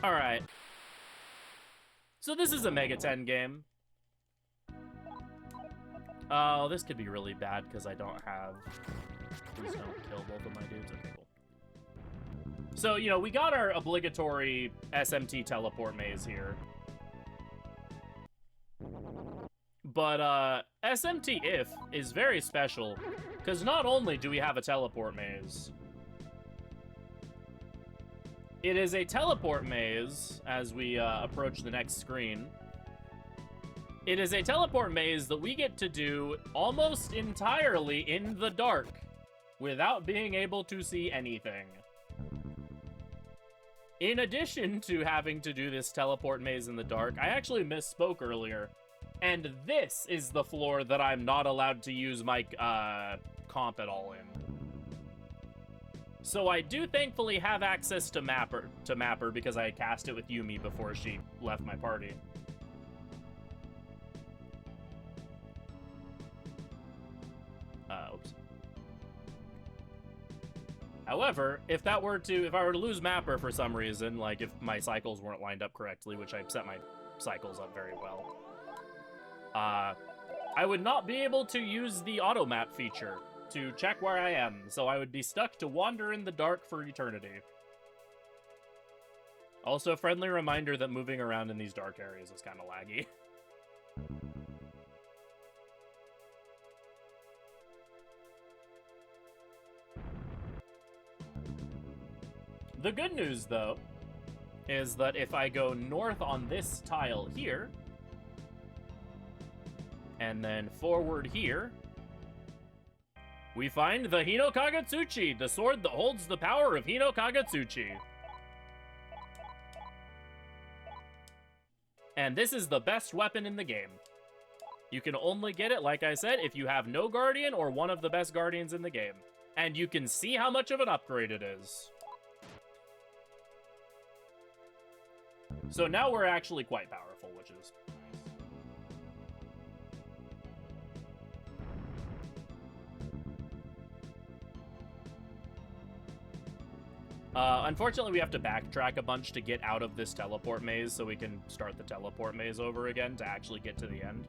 Alright. So this is a Megaten game. Oh, this could be really bad because I don't have... Please don't kill both of my dudes. Okay, cool. So, you know, we got our obligatory SMT teleport maze here. But, SMT if is very special, because not only do we have a teleport maze, it is a teleport maze as we approach the next screen. It is a teleport maze that we get to do almost entirely in the dark without being able to see anything. In addition to having to do this teleport maze in the dark, I actually misspoke earlier. And this is the floor that I'm not allowed to use my comp at all in. So I do thankfully have access to Mapper because I cast it with Yumi before she left my party. Oops. However, if I were to lose Mapper for some reason, like if my cycles weren't lined up correctly, which I've set my cycles up very well, I would not be able to use the auto map feature to check where I am, so I would be stuck to wander in the dark for eternity. Also, a friendly reminder that moving around in these dark areas is kind of laggy. The good news, though, is that if I go north on this tile here, and then forward here, we find the Hino Kagetsuchi, the sword that holds the power of Hino Kagetsuchi. And this is the best weapon in the game. You can only get it, like I said, if you have no Guardian or one of the best Guardians in the game. And you can see how much of an upgrade it is. So now we're actually quite powerful, which is nice. Unfortunately, we have to backtrack a bunch to get out of this teleport maze so we can start the teleport maze over again to actually get to the end.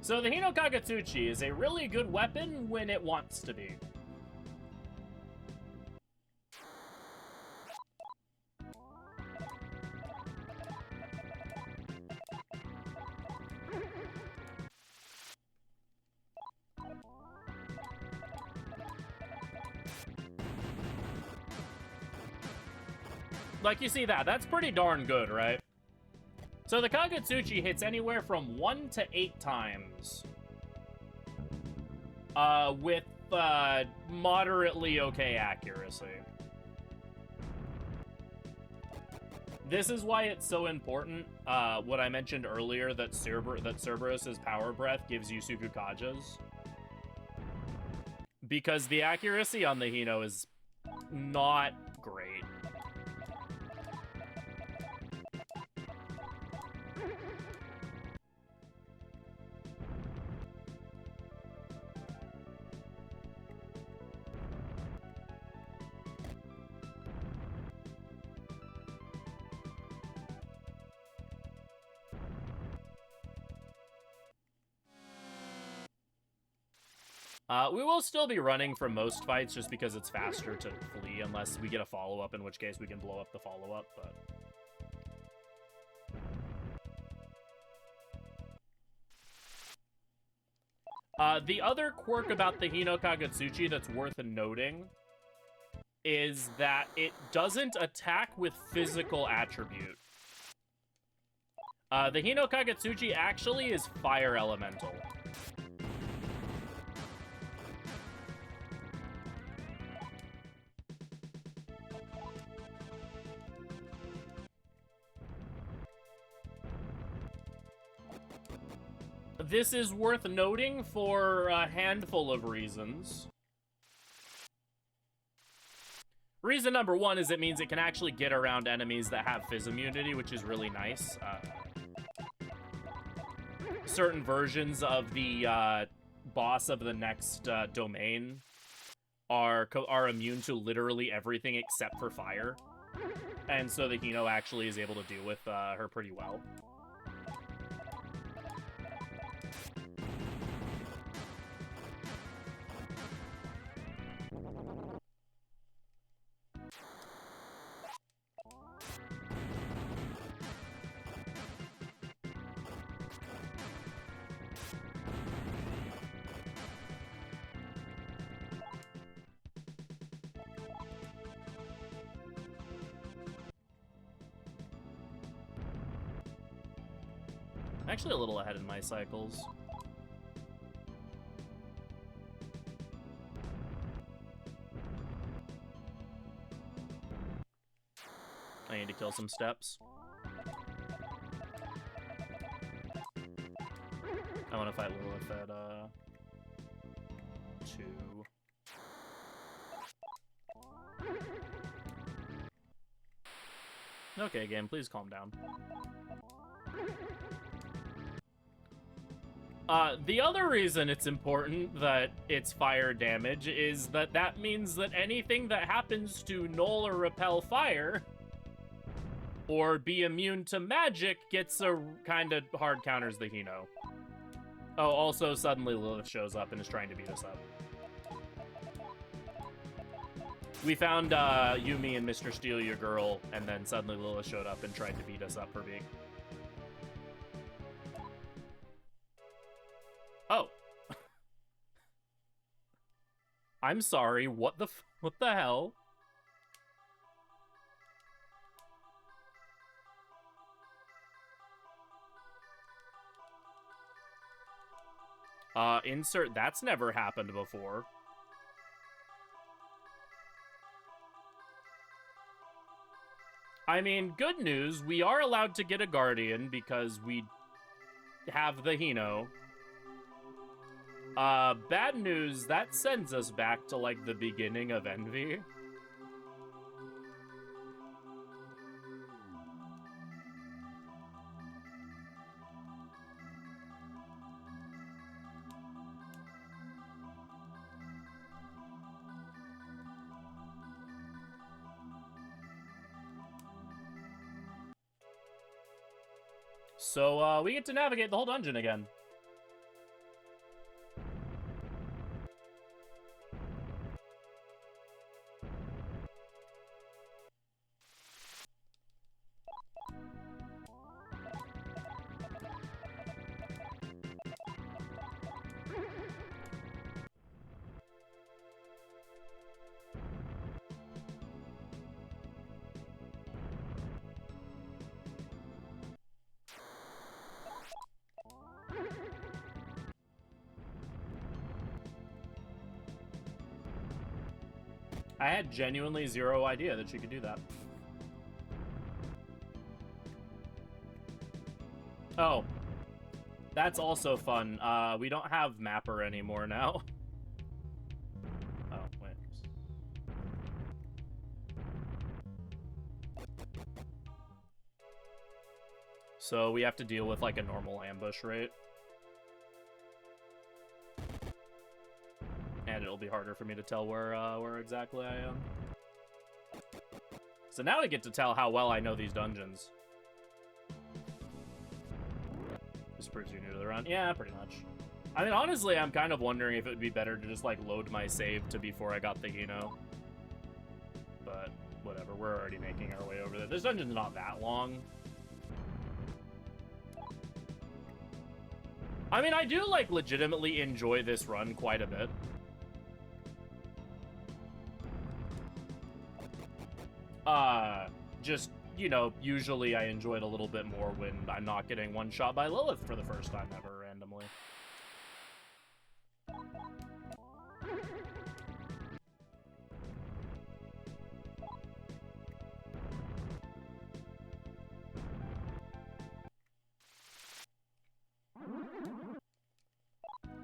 So the Hino Kagetsuchi is a really good weapon when it wants to be. Like, you see that's pretty darn good, right? So the Kagetsuchi hits anywhere from 1 to 8 times. With, moderately okay accuracy. This is why it's so important, what I mentioned earlier, that Cerberus's Power Breath gives you Sukukajas. Because the accuracy on the Hino is not great. We will still be running for most fights just because it's faster to flee unless we get a follow-up, in which case we can blow up the follow-up, but... the other quirk about the Hino Kagetsuchi that's worth noting is that it doesn't attack with physical attribute. The Hino Kagetsuchi actually is fire elemental. This is worth noting for a handful of reasons. Reason number one is it means it can actually get around enemies that have Fizz immunity, which is really nice. Certain versions of the boss of the next domain are immune to literally everything except for fire. And so the Hino actually is able to deal with her pretty well. I'm actually a little ahead in my cycles. I need to kill some steps. I want to fight Lilith at 2. Okay, game, please calm down. The other reason it's important that it's fire damage is that that means that anything that happens to null or repel fire or be immune to magic gets a kind of hard counters the Hino. Oh, also suddenly Lilith shows up and is trying to beat us up. We found Yumi and Mr. Steal Your Girl, and then suddenly Lilith showed up and tried to beat us up for being... Oh. I'm sorry, what the hell? Insert, that's never happened before. I mean, good news, we are allowed to get a Guardian because we have the Hino. Bad news, that sends us back to, like, the beginning of Envy. So, we get to navigate the whole dungeon again. I had genuinely zero idea that she could do that. Oh. That's also fun. We don't have Mapper anymore now. Oh, wait. So we have to deal with, like, a normal ambush rate. And it'll be harder for me to tell where exactly I am. So now I get to tell how well I know these dungeons. This proves you're new to the run. Yeah, pretty much. I mean, honestly, I'm kind of wondering if it would be better to just, like, load my save to before I got the Hino. But, whatever. We're already making our way over there. This dungeon's not that long. I mean, I do, like, legitimately enjoy this run quite a bit. Just, you know, usually I enjoy it a little bit more when I'm not getting one shot by Lilith for the first time ever randomly.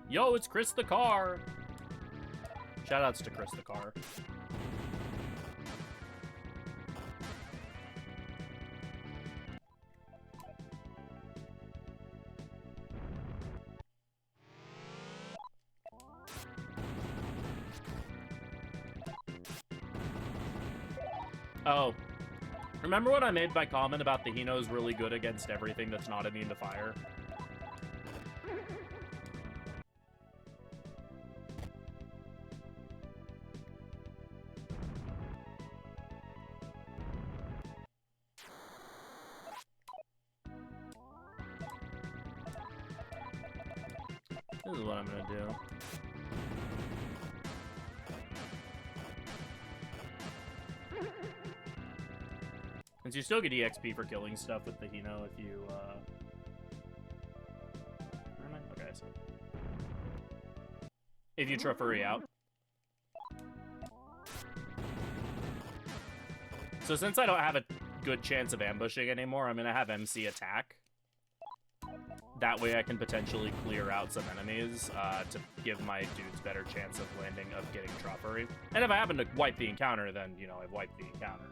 Yo, it's Chris the Car! Shoutouts to Chris the Car. Oh, Remember when I made my comment about the Hino's really good against everything that's not immune to fire? This is what I'm gonna do. Since you still get EXP for killing stuff with the Hino if you, Where am I? Okay, so. If you Trifurry out. So since I don't have a good chance of ambushing anymore, I'm gonna have MC attack. That way I can potentially clear out some enemies to give my dudes better chance of landing, of getting Trifurry. And if I happen to wipe the encounter, then, you know, I've wiped the encounter.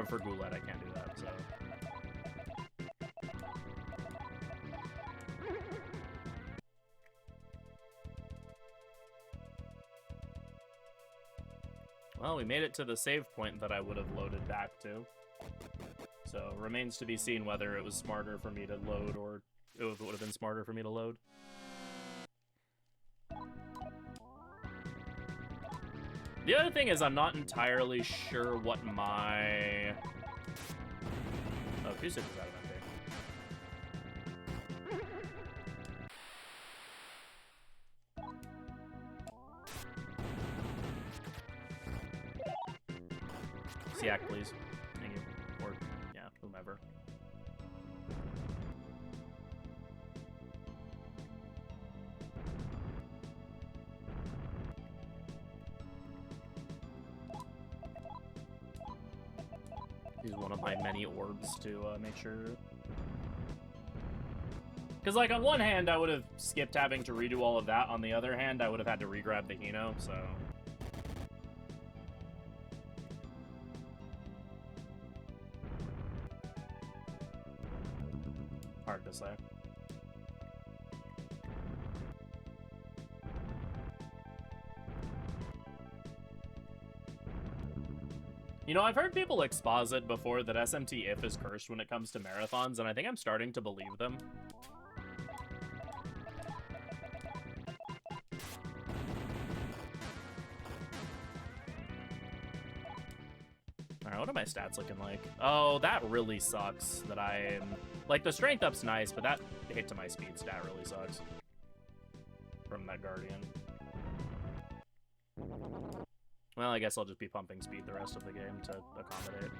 For Roulette, I can't do that, so. Well, we made it to the save point that I would have loaded back to. So, remains to be seen whether it was smarter for me to load or if it would have been smarter for me to load. The other thing is I'm not entirely sure what my... Oh, Kusip is out of MP. Siak, please. Thank you. Or, yeah, whomever. Use one of my many orbs to make sure. Because, like, on one hand, I would have skipped having to redo all of that. On the other hand, I would have had to re-grab the Hino, so... Hard to say. You know, I've heard people exposit before that SMT if is cursed when it comes to marathons, and I think I'm starting to believe them. Alright, what are my stats looking like? Oh, that really sucks that I'm... Like, the strength up's nice, but that hit to my speed stat really sucks. From that Guardian. Well, I guess I'll just be pumping speed the rest of the game to accommodate.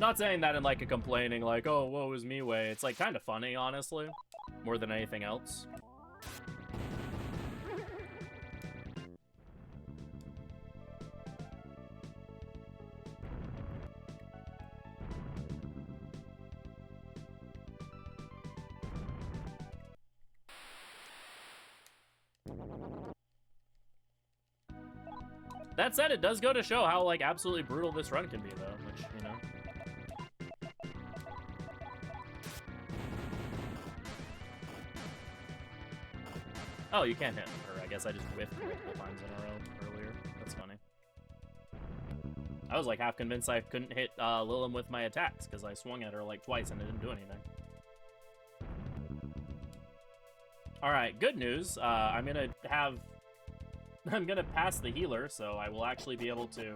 Not saying that in, like, a complaining, like, oh, woe is me way. It's, like, kind of funny, honestly. More than anything else. That said, it does go to show how, like, absolutely brutal this run can be, though, which, you know. Oh, you can't hit her. I guess I just whiffed multiple times in a row earlier. That's funny. I was, like, half convinced I couldn't hit Lilim with my attacks, because I swung at her, like, twice and it didn't do anything. Alright, good news. I'm gonna pass the healer, so I will actually be able to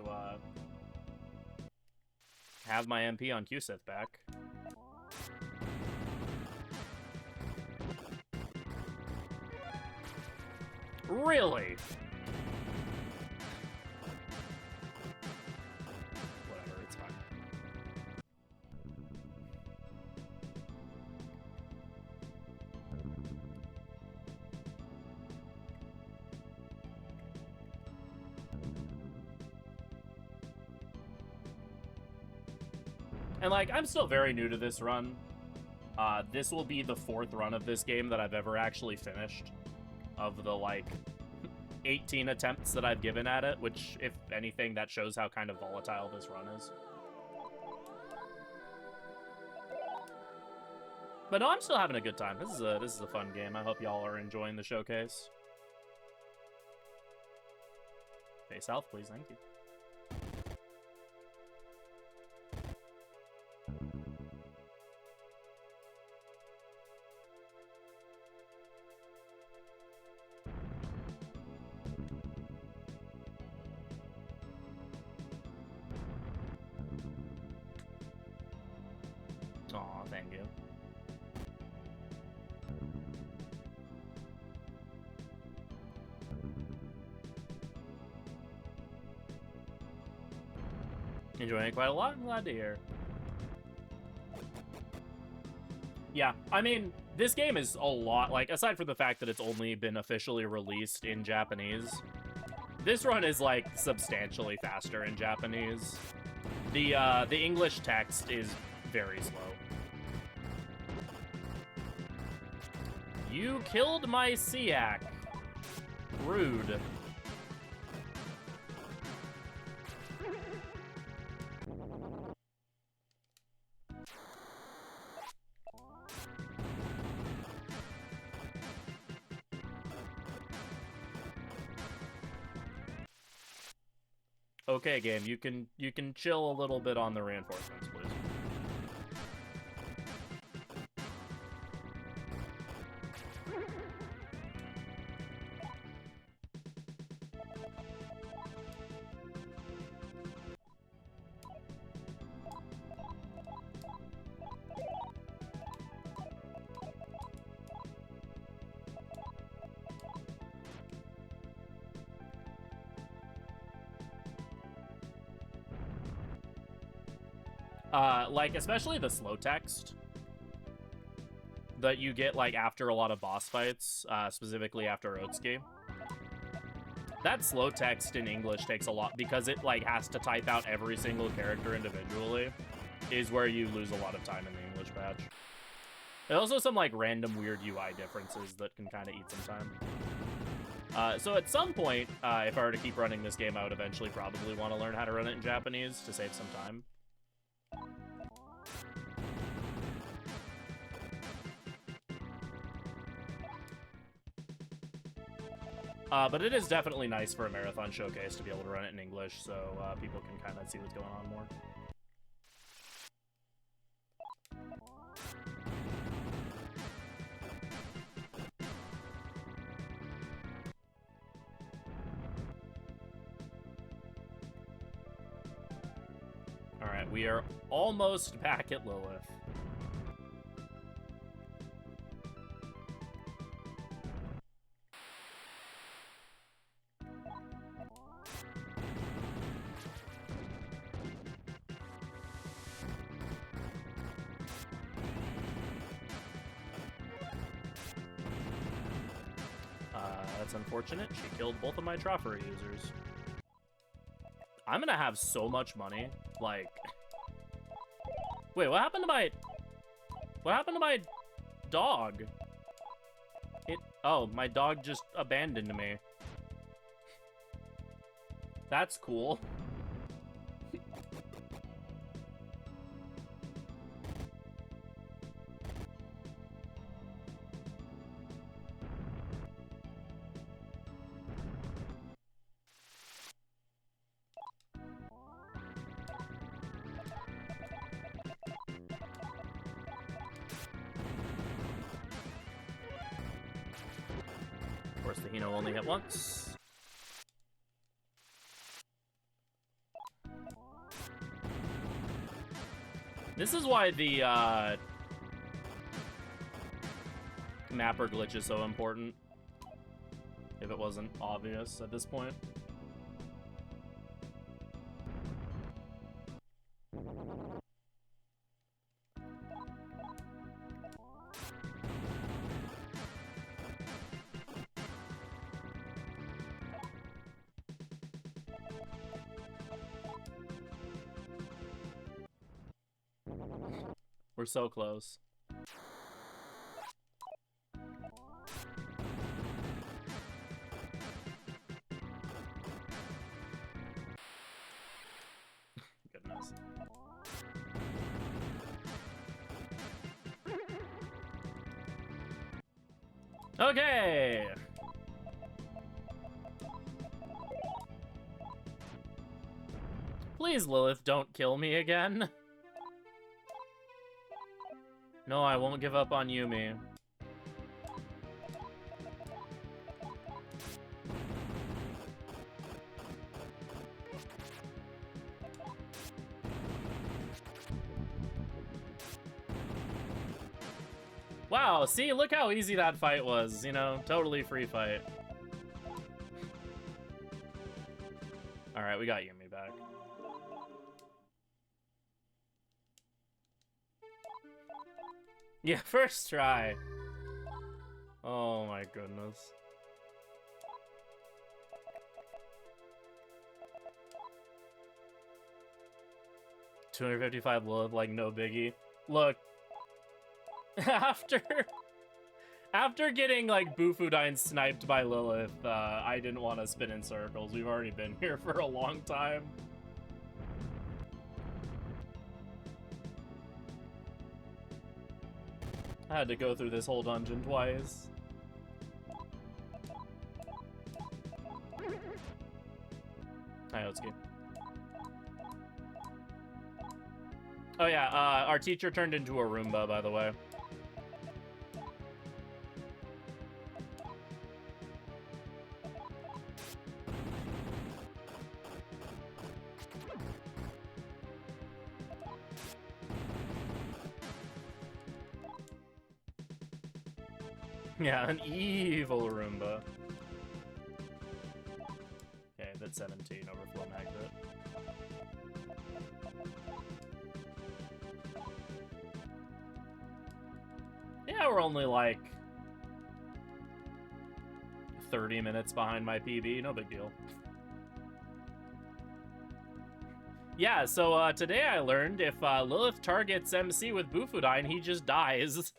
have my MP on Kusith back. Really? Whatever, it's fine. And, like, I'm still very new to this run. This will be the 4th run of this game that I've ever actually finished, of the, like, 18 attempts that I've given at it, which, if anything, that shows how kind of volatile this run is. But no, I'm still having a good time. This is a fun game. I hope y'all are enjoying the showcase. Face south, please. Thank you. Aw, thank you. Enjoying it quite a lot. I'm glad to hear. Yeah, I mean, this game is a lot, like, aside from the fact that it's only been officially released in Japanese, this run is, like, substantially faster in Japanese. The English text is very slow. You killed my Siak. Rude. Okay, game, you can chill a little bit on the reinforcements, please. Like, especially the slow text that you get, like, after a lot of boss fights, specifically after Otsuki. That slow text in English takes a lot, because it, like, has to type out every single character individually, is where you lose a lot of time in the English patch. There's also some, like, random weird UI differences that can kind of eat some time. So at some point, if I were to keep running this game, I would eventually probably want to learn how to run it in Japanese to save some time. But it is definitely nice for a marathon showcase to be able to run it in English, so people can kind of see what's going on more. Alright, we are almost back at Lilith. That's unfortunate. She killed both of my Troffer users. I'm gonna have so much money. Like... Wait, what happened to my... What happened to my dog? Oh, my dog just abandoned me. That's cool. Of course, the Hino only hit once. This is why the mapper glitch is so important. If it wasn't obvious at this point. We're so close. Okay. Please, Lilith, don't kill me again. No, I won't give up on Yumi. Wow, see, look how easy that fight was, you know, totally free fight. Alright, we got Yumi back. Yeah, first try. Oh my goodness. $255 Lilith, like no biggie. Look, after getting like Bufudine sniped by Lilith, I didn't want to spin in circles. We've already been here for a long time. I had to go through this whole dungeon twice. Hi, Otsuki. Oh yeah, our teacher turned into a Roomba, by the way. Yeah, an evil Roomba. Okay, that's 17, overflow magnet. Yeah, we're only like 30 minutes behind my PB, no big deal. Yeah, so today I learned if Lilith targets MC with Bufudine, he just dies.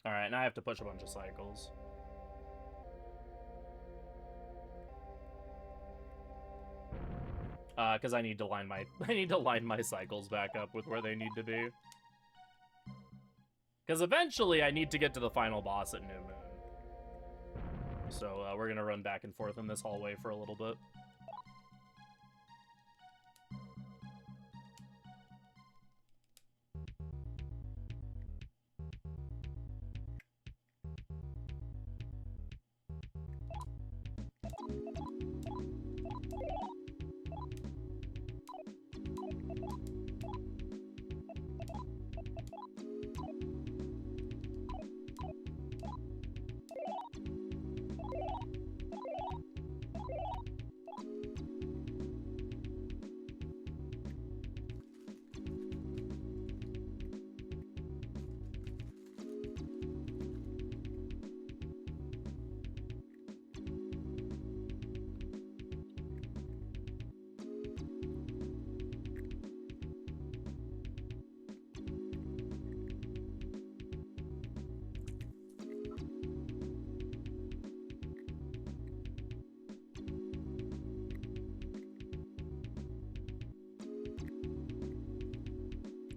Alright, now I have to push a bunch of cycles. Because I need to line my cycles back up with where they need to be. Because eventually I need to get to the final boss at New Moon. So we're gonna run back and forth in this hallway for a little bit.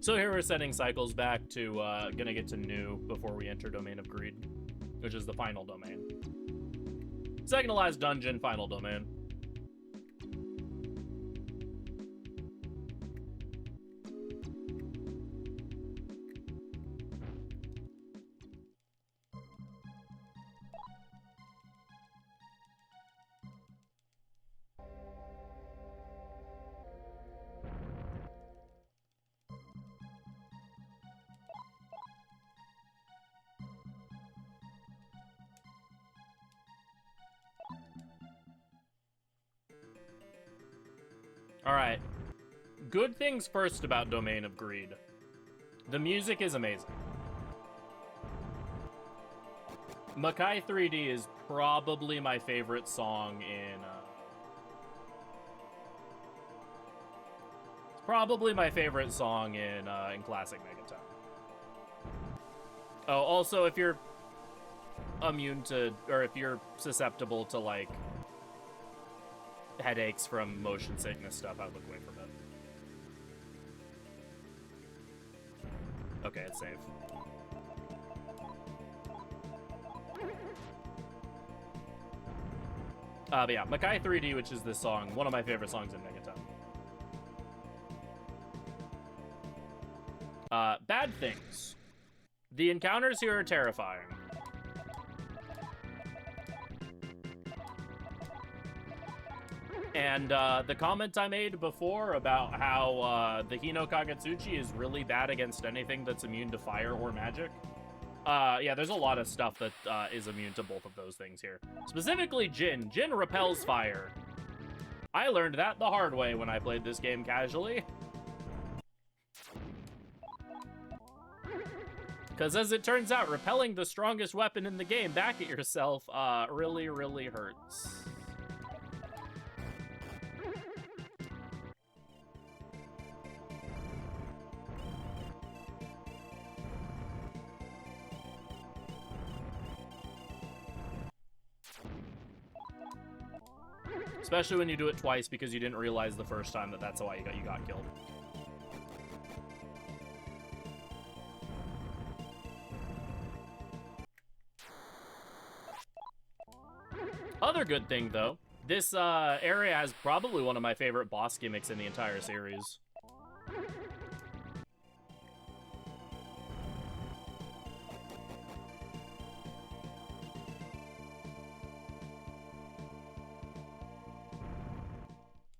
So here we're setting cycles back to, gonna get to New before we enter Domain of Greed, which is the final domain. Second to last dungeon, final domain. Alright. Good things first about Domain of Greed. The music is amazing. Makai 3D is probably my favorite song in... Probably my favorite song in classic Megaten. Oh, also, if you're immune to, or if you're susceptible to, like, headaches from motion sickness stuff, I would look away from it. Okay, it's safe. But yeah, Makai 3D, which is this song, one of my favorite songs in Megaten. Bad things. The encounters here are terrifying. And the comment I made before about how the Hino Kagetsuchi is really bad against anything that's immune to fire or magic. Yeah, there's a lot of stuff that is immune to both of those things here. Specifically Jin. Jin repels fire. I learned that the hard way when I played this game casually. Because as it turns out, repelling the strongest weapon in the game back at yourself really, really hurts. Especially when you do it twice because you didn't realize the first time that that's why you got killed. Other good thing, though, this area has probably one of my favorite boss gimmicks in the entire series.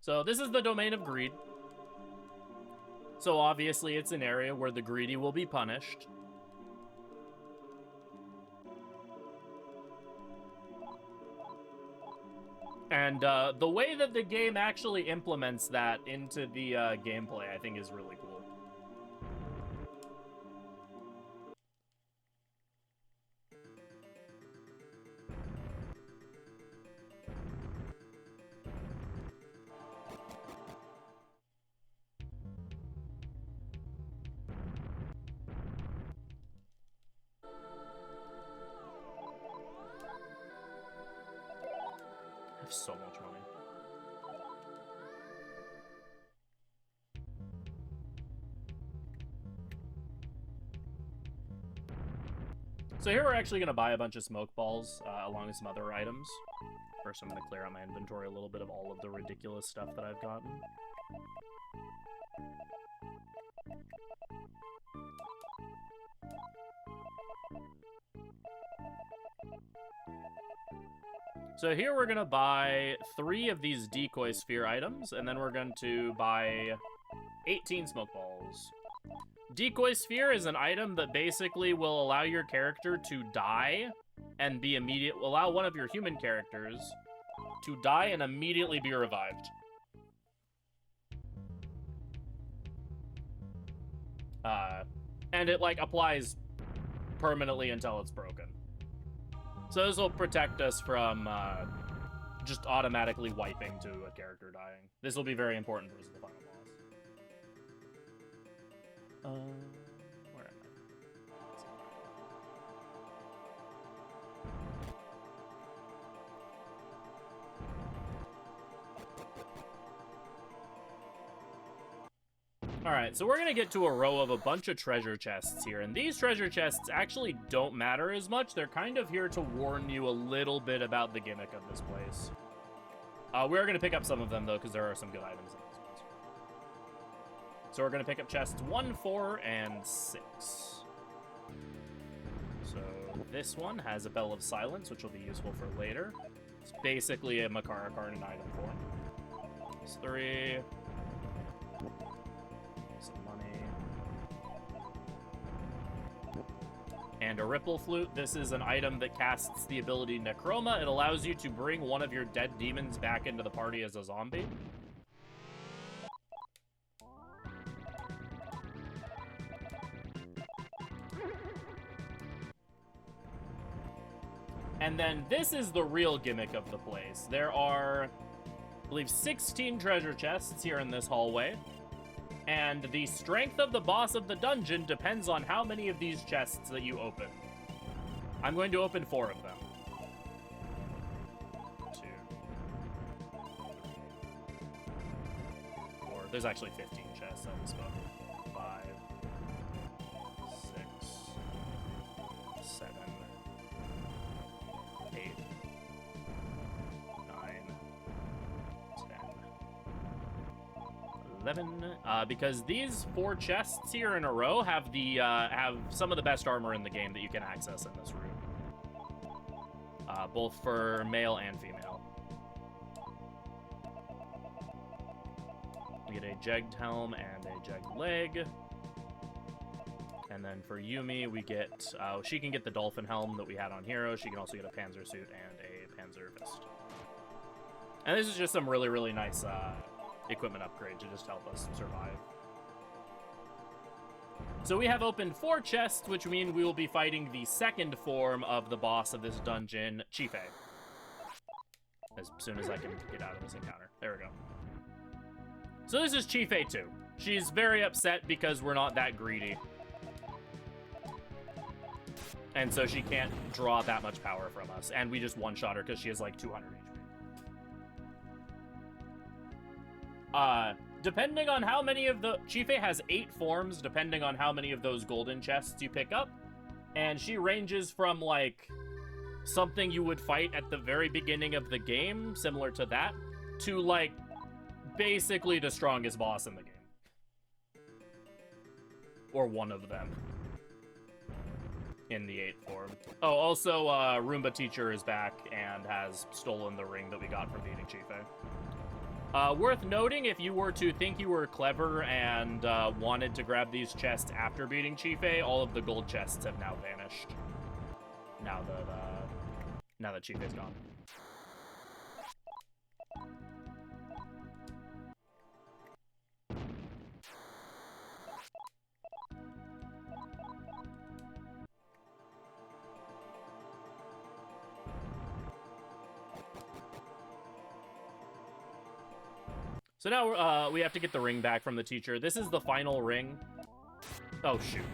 So this is the domain of greed. So obviously it's an area where the greedy will be punished. And the way that the game actually implements that into the gameplay, I think, is really cool. So much money. So here we're actually going to buy a bunch of smoke balls along with some other items. First I'm going to clear out my inventory a little bit of all of the ridiculous stuff that I've gotten. So here we're going to buy 3 of these decoy sphere items, and then we're going to buy 18 smoke balls. Decoy sphere is an item that basically will allow your character to die and be allow one of your human characters to die and immediately be revived. And it, like, applies permanently until it's broken. So this will protect us from just automatically wiping to a character dying. This will be very important versus the final boss. Where am I? Alright, so we're going to get to a row of a bunch of treasure chests here, and these treasure chests actually don't matter as much. They're kind of here to warn you a little bit about the gimmick of this place. We're going to pick up some of them, though, because there are some good items in these ones. So we're going to pick up chests 1, 4, and 6. So this one has a Bell of Silence, which will be useful for later. It's basically a Makara card in item form. It's 3... some money. And a Ripple Flute. This is an item that casts the ability Necroma. It allows you to bring one of your dead demons back into the party as a zombie. And then this is the real gimmick of the place. There are, I believe, 16 treasure chests here in this hallway. And the strength of the boss of the dungeon depends on how many of these chests that you open. I'm going to open 4 of them. 2, 4. There's actually 15 chests. I just spoke. 5, 6, 7, 8, 9, 10, 11. Because these 4 chests here in a row have have some of the best armor in the game that you can access in this room. Both for male and female. We get a jegged helm and a jegged leg. And then for Yumi, we get... she can get the dolphin helm that we had on Hero. She can also get a panzer suit and a panzer vest. And this is just some really, really nice equipment upgrade to just help us survive. So we have opened 4 chests, which mean we will be fighting the second form of the boss of this dungeon, Chife. As soon as I can get out of this encounter. There we go. So this is Chife 2. She's very upset because we're not that greedy. And so she can't draw that much power from us. And we just one-shot her because she has like 200 HP. Depending on how many of the... Chife has 8 forms, depending on how many of those golden chests you pick up. And she ranges from, like, something you would fight at the very beginning of the game, similar to that, to, like, basically the strongest boss in the game. Or one of them. In the 8th form. Oh, also, Roomba Teacher is back and has stolen the ring that we got from beating Chife. Worth noting, if you were to think you were clever and wanted to grab these chests after beating Chife, all of the gold chests have now vanished. Now that Chife is gone. So now we have to get the ring back from the teacher. This is the final ring. Oh, shoot.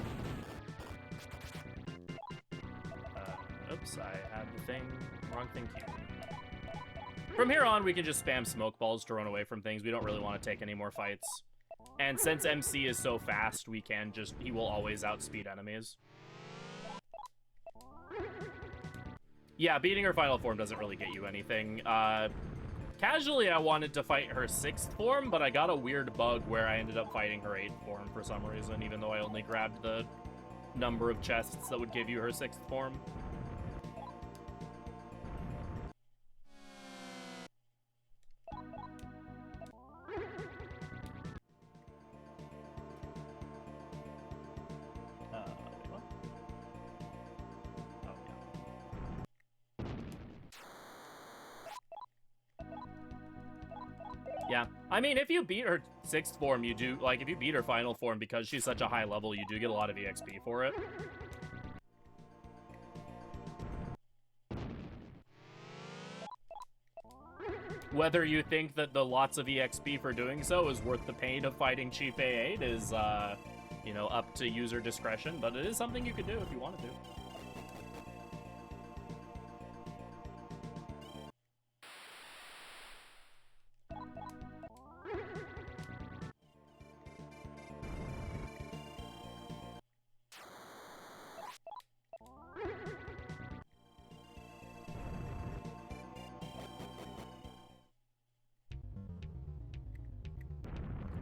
Oops, I had the thing. Wrong thing here. From here on, we can just spam smoke balls to run away from things. We don't really want to take any more fights. And since MC is so fast, we can just... He will always outspeed enemies. Yeah, beating her final form doesn't really get you anything. Casually, I wanted to fight her 6th form, but I got a weird bug where I ended up fighting her 8th form for some reason, even though I only grabbed the number of chests that would give you her 6th form. Yeah, I mean, if you beat her 6th form, you do, like, if you beat her final form because she's such a high level, you do get a lot of EXP for it. Whether you think that the lots of EXP for doing so is worth the pain of fighting Chief A8 is, you know, up to user discretion, but it is something you could do if you wanted to.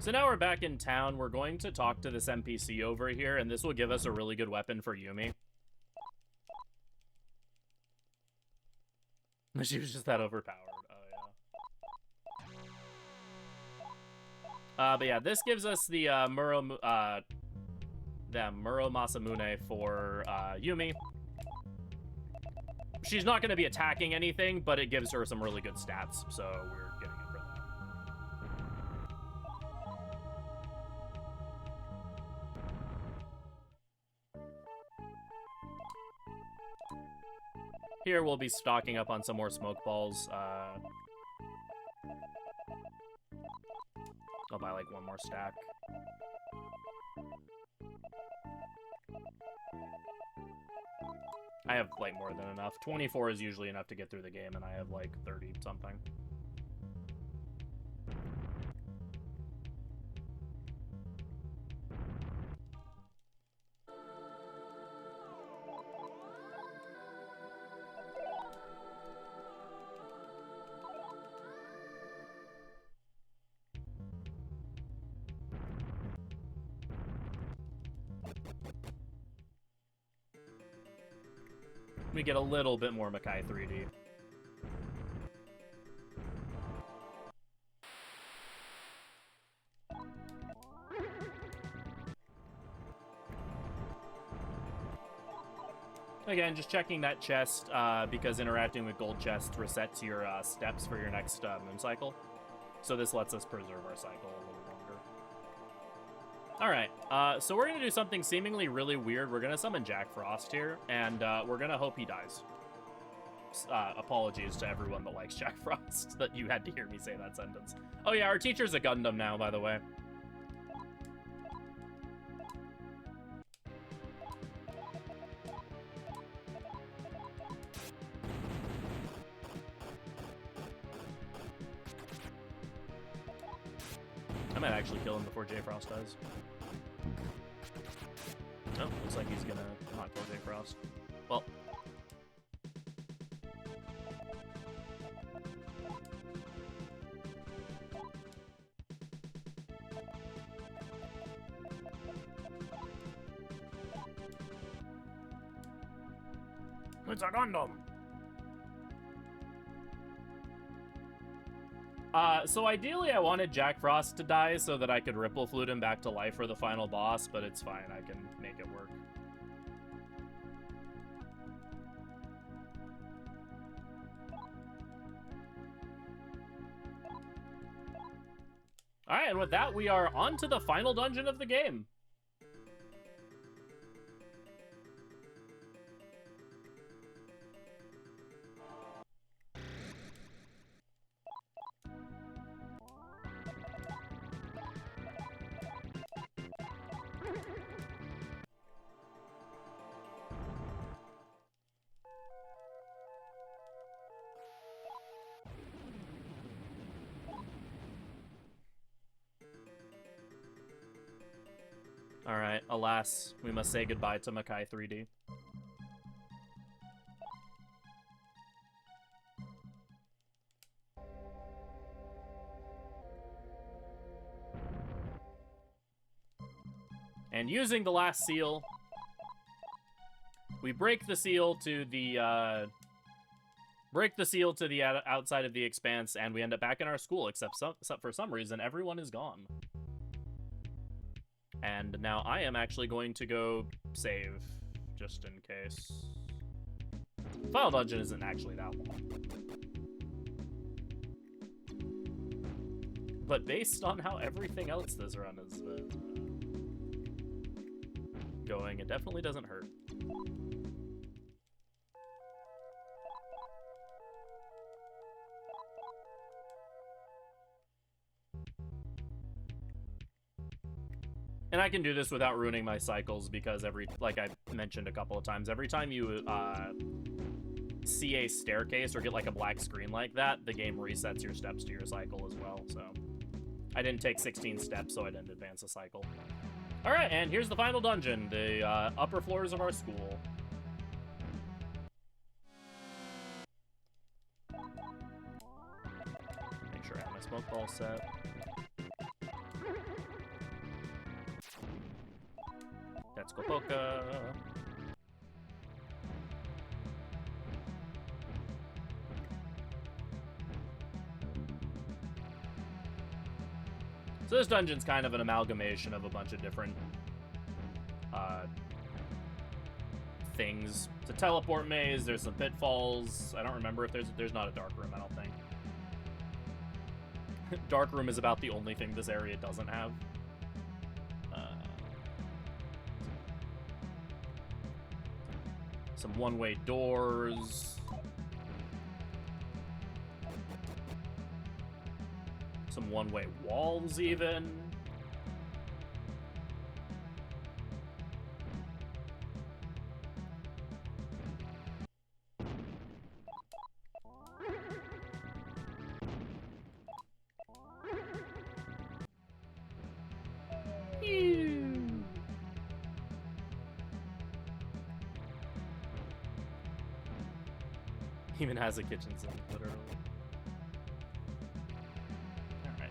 So now we're back in town. We're going to talk to this NPC over here, and this will give us a really good weapon for Yumi. She was just that overpowered. Oh, yeah. But yeah, this gives us the Muro Masamune for Yumi. She's not going to be attacking anything, but it gives her some really good stats, so we're getting it for that. Here we'll be stocking up on some more smoke balls. I'll buy like one more stack. I have, like, more than enough. 24 is usually enough to get through the game, and I have, like, 30-something. We get a little bit more Makai 3D. Again, just checking that chest, because interacting with gold chests resets your steps for your next moon cycle. So this lets us preserve our cycle a little longer. Alright, so we're going to do something seemingly really weird. We're going to summon Jack Frost here, and we're going to hope he dies. Apologies to everyone that likes Jack Frost that you had to hear me say that sentence. Oh yeah, our teacher's a Gundam now, by the way. I might actually kill him before J Frost does. Oh, looks like he's gonna not kill J Frost. Well. It's a Gundam! So ideally I wanted Jack Frost to die so that I could Ripple Flute him back to life for the final boss, but it's fine, I can make it work. Alright, and with that, we are on to the final dungeon of the game. Alright, alas, we must say goodbye to Makai 3D. And using the last seal, we break the seal to the, outside of the expanse, and we end up back in our school, except for some reason, everyone is gone. And now I am actually going to go save, just in case. Final dungeon isn't actually that long. But based on how everything else this run is going, it definitely doesn't hurt. And I can do this without ruining my cycles because like I mentioned a couple of times, every time you see a staircase or get like a black screen like that, the game resets your steps to your cycle as well. So I didn't take 16 steps, so I didn't advance a cycle. All right, and here's the final dungeon, the upper floors of our school. Make sure I have my smoke ball set. Let's go Poka. So this dungeon's kind of an amalgamation of a bunch of different things. It's a teleport maze, there's some pitfalls. I don't remember if there's not a dark room, I don't think. Dark room is about the only thing this area doesn't have. Some one-way doors. Some one-way walls, even. Even has a kitchen sink, literally. Alright.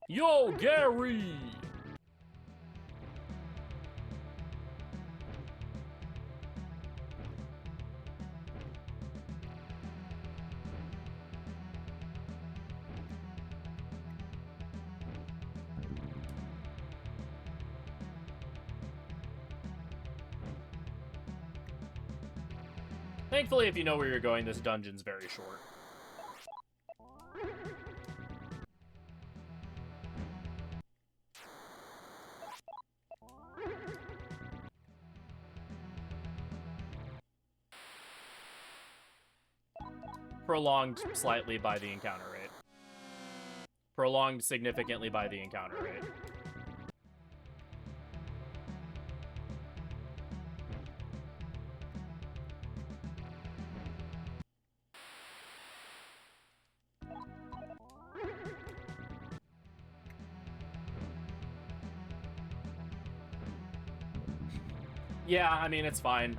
Yo, Gary! Thankfully, if you know where you're going, this dungeon's very short. Prolonged slightly by the encounter rate. Prolonged significantly by the encounter rate. Yeah, I mean, it's fine.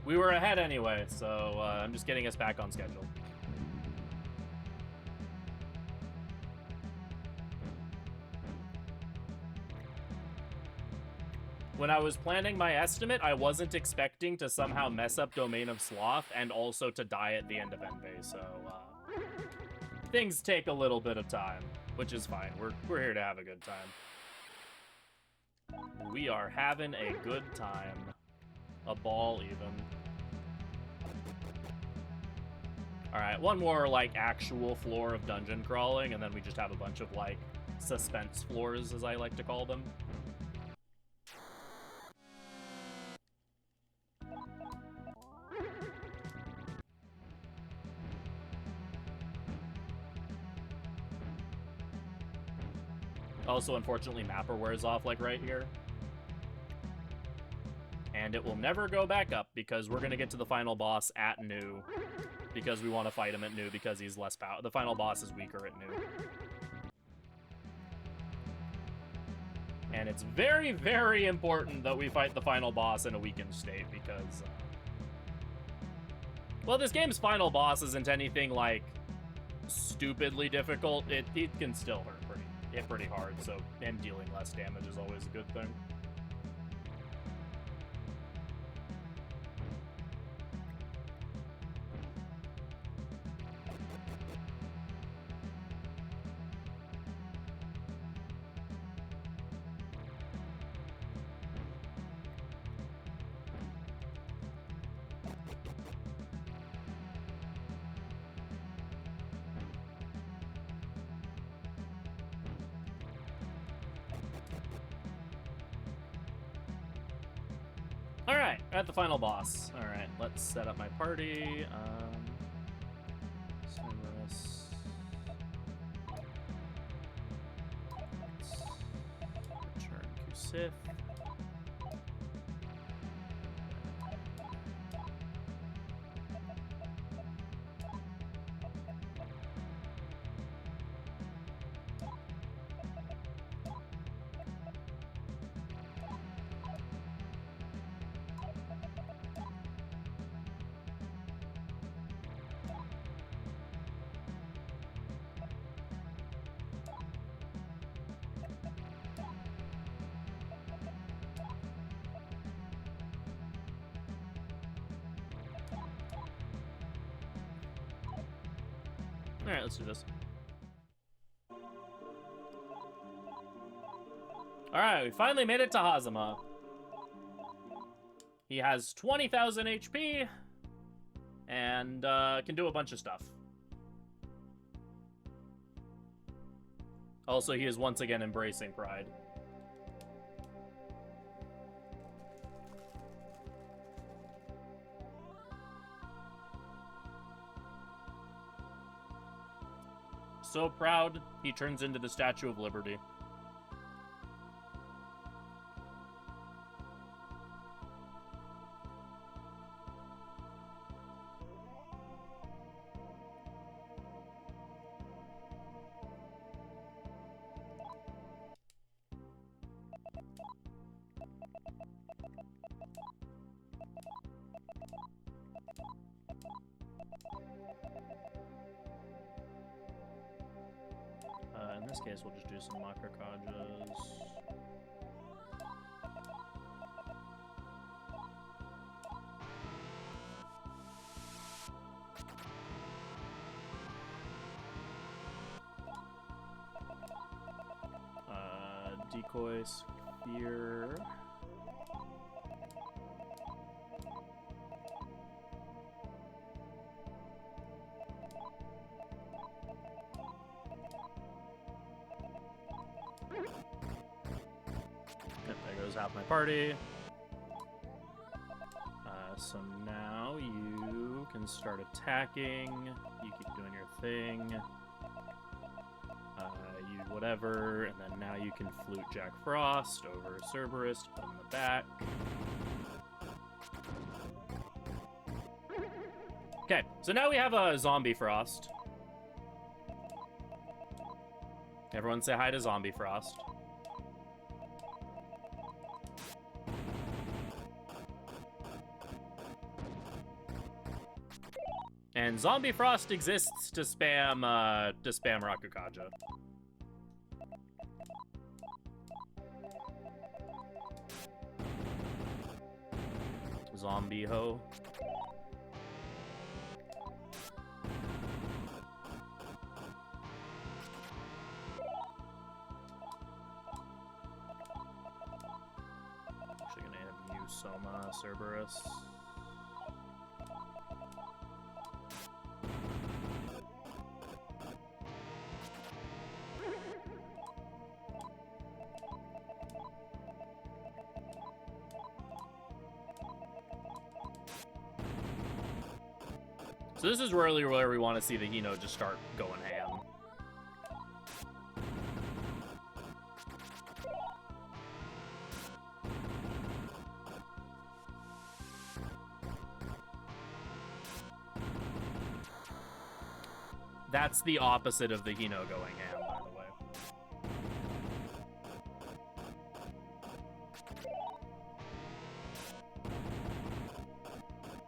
We were ahead anyway, so I'm just getting us back on schedule. When I was planning my estimate, I wasn't expecting to somehow mess up Domain of Sloth and also to die at the end of Envy, so things take a little bit of time, which is fine. We're here to have a good time. We are having a good time. A ball, even. Alright, one more, like, actual floor of dungeon crawling, and then we just have a bunch of, like, suspense floors, as I like to call them. Also, unfortunately, Mapper wears off, like, right here. And it will never go back up, because we're gonna get to the final boss at New. Because we want to fight him at New, because he's less power. The final boss is weaker at New. And it's very, very important that we fight the final boss in a weakened state, because... well, this game's final boss isn't anything, like, stupidly difficult. It can still hurt pretty hard, so him dealing less damage is always a good thing. Alright, at the final boss. Alright, let's set up my party. Sunrise. Let's return Kusif. Alright, let's do this. Alright, we finally made it to Hazama. He has 20,000 HP, and can do a bunch of stuff. Also, he is once again embracing pride. So proud, he turns into the Statue of Liberty. this case, we'll just do some Makrakajas. Decoy Sphere. Yep, there goes half my party. So now you can start attacking. You keep doing your thing. You whatever, and then now you can flute Jack Frost over Cerberus to put him in the back. Okay, so now we have a Zombie Frost. Everyone say hi to Zombie Frost. And Zombie Frost exists to spam Rakukaja. Zombie ho. Actually gonna have you Soma Cerberus. So this is really where we want to see the Hino just start going ham. That's the opposite of the Hino going ham, by the way.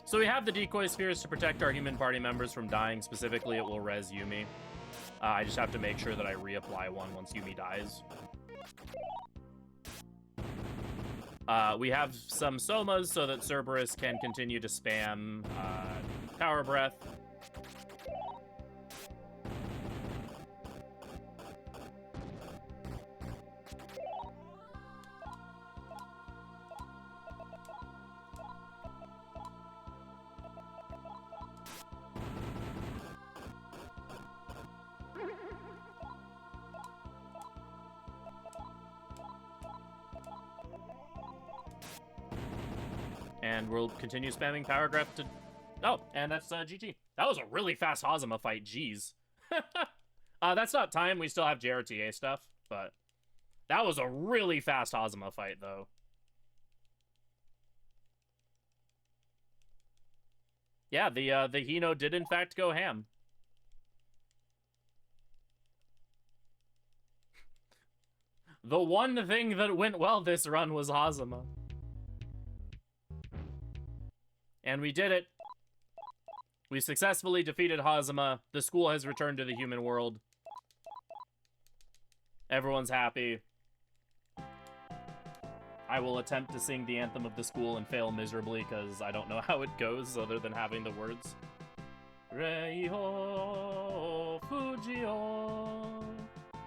So we have the decoy spheres to protect our human party members from dying. Specifically, it will res Yumi. I just have to make sure that I reapply one once Yumi dies. We have some Somas so that Cerberus can continue to spam Power Breath. And we'll continue spamming Power Breath to... Oh, and that's GG. That was a really fast Hazama fight, jeez. That's not time, we still have JRTA stuff, but... That was a really fast Hazama fight, though. Yeah, the Hino did in fact go ham. The one thing that went well this run was Hazama. And we did it. We successfully defeated Hazama. The school has returned to the human world. Everyone's happy. I will attempt to sing the anthem of the school and fail miserably because I don't know how it goes other than having the words. Reiho Fujio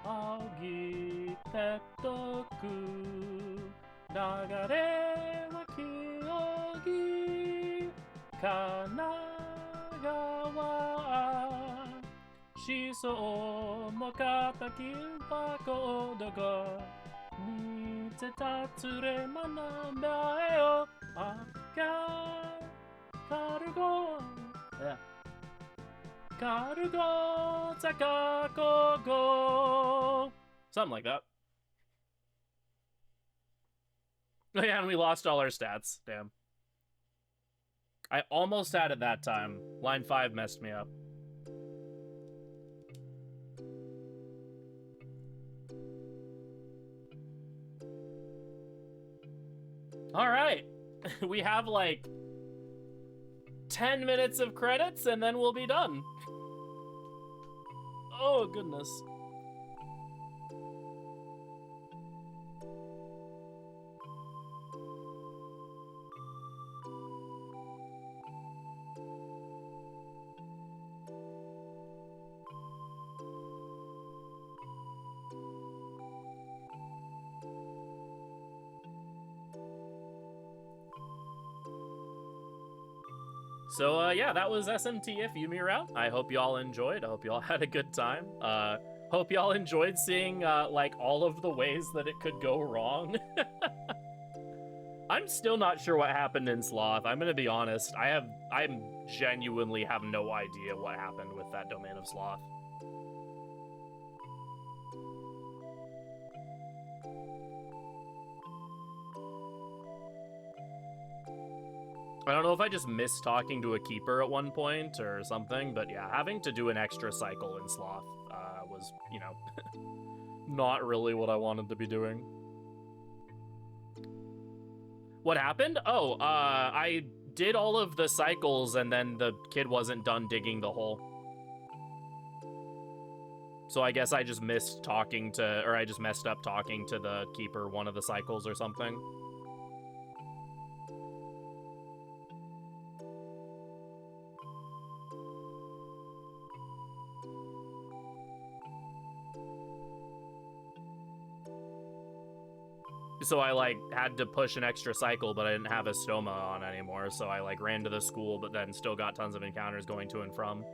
Aogi Tettoku Nagare wa Kyogi Kanagawa Shiso Mokataki Bako Dogo Nitetatsure Manameo Aka Karugo Karugo Takakogo. Something like that. Oh yeah, and we lost all our stats. Damn. I almost had it that time. Line 5 messed me up. Alright. We have like 10 minutes of credits and then we'll be done. Oh, goodness. So yeah, that was SMT if Yumi are out. I hope y'all enjoyed. I hope y'all had a good time. Hope y'all enjoyed seeing like all of the ways that it could go wrong. I'm still not sure what happened in Sloth. I'm gonna be honest. I'm genuinely have no idea what happened with that domain of Sloth. I don't know if I just missed talking to a keeper at one point or something, but yeah, having to do an extra cycle in Sloth was, you know, not really what I wanted to be doing. What happened? Oh, I did all of the cycles and then the kid wasn't done digging the hole. So I guess I just missed talking to, or I just messed up talking to the keeper one of the cycles or something. So I like had to push an extra cycle, but I didn't have a stoma on anymore. So I like ran to the school, but then still got tons of encounters going to and from.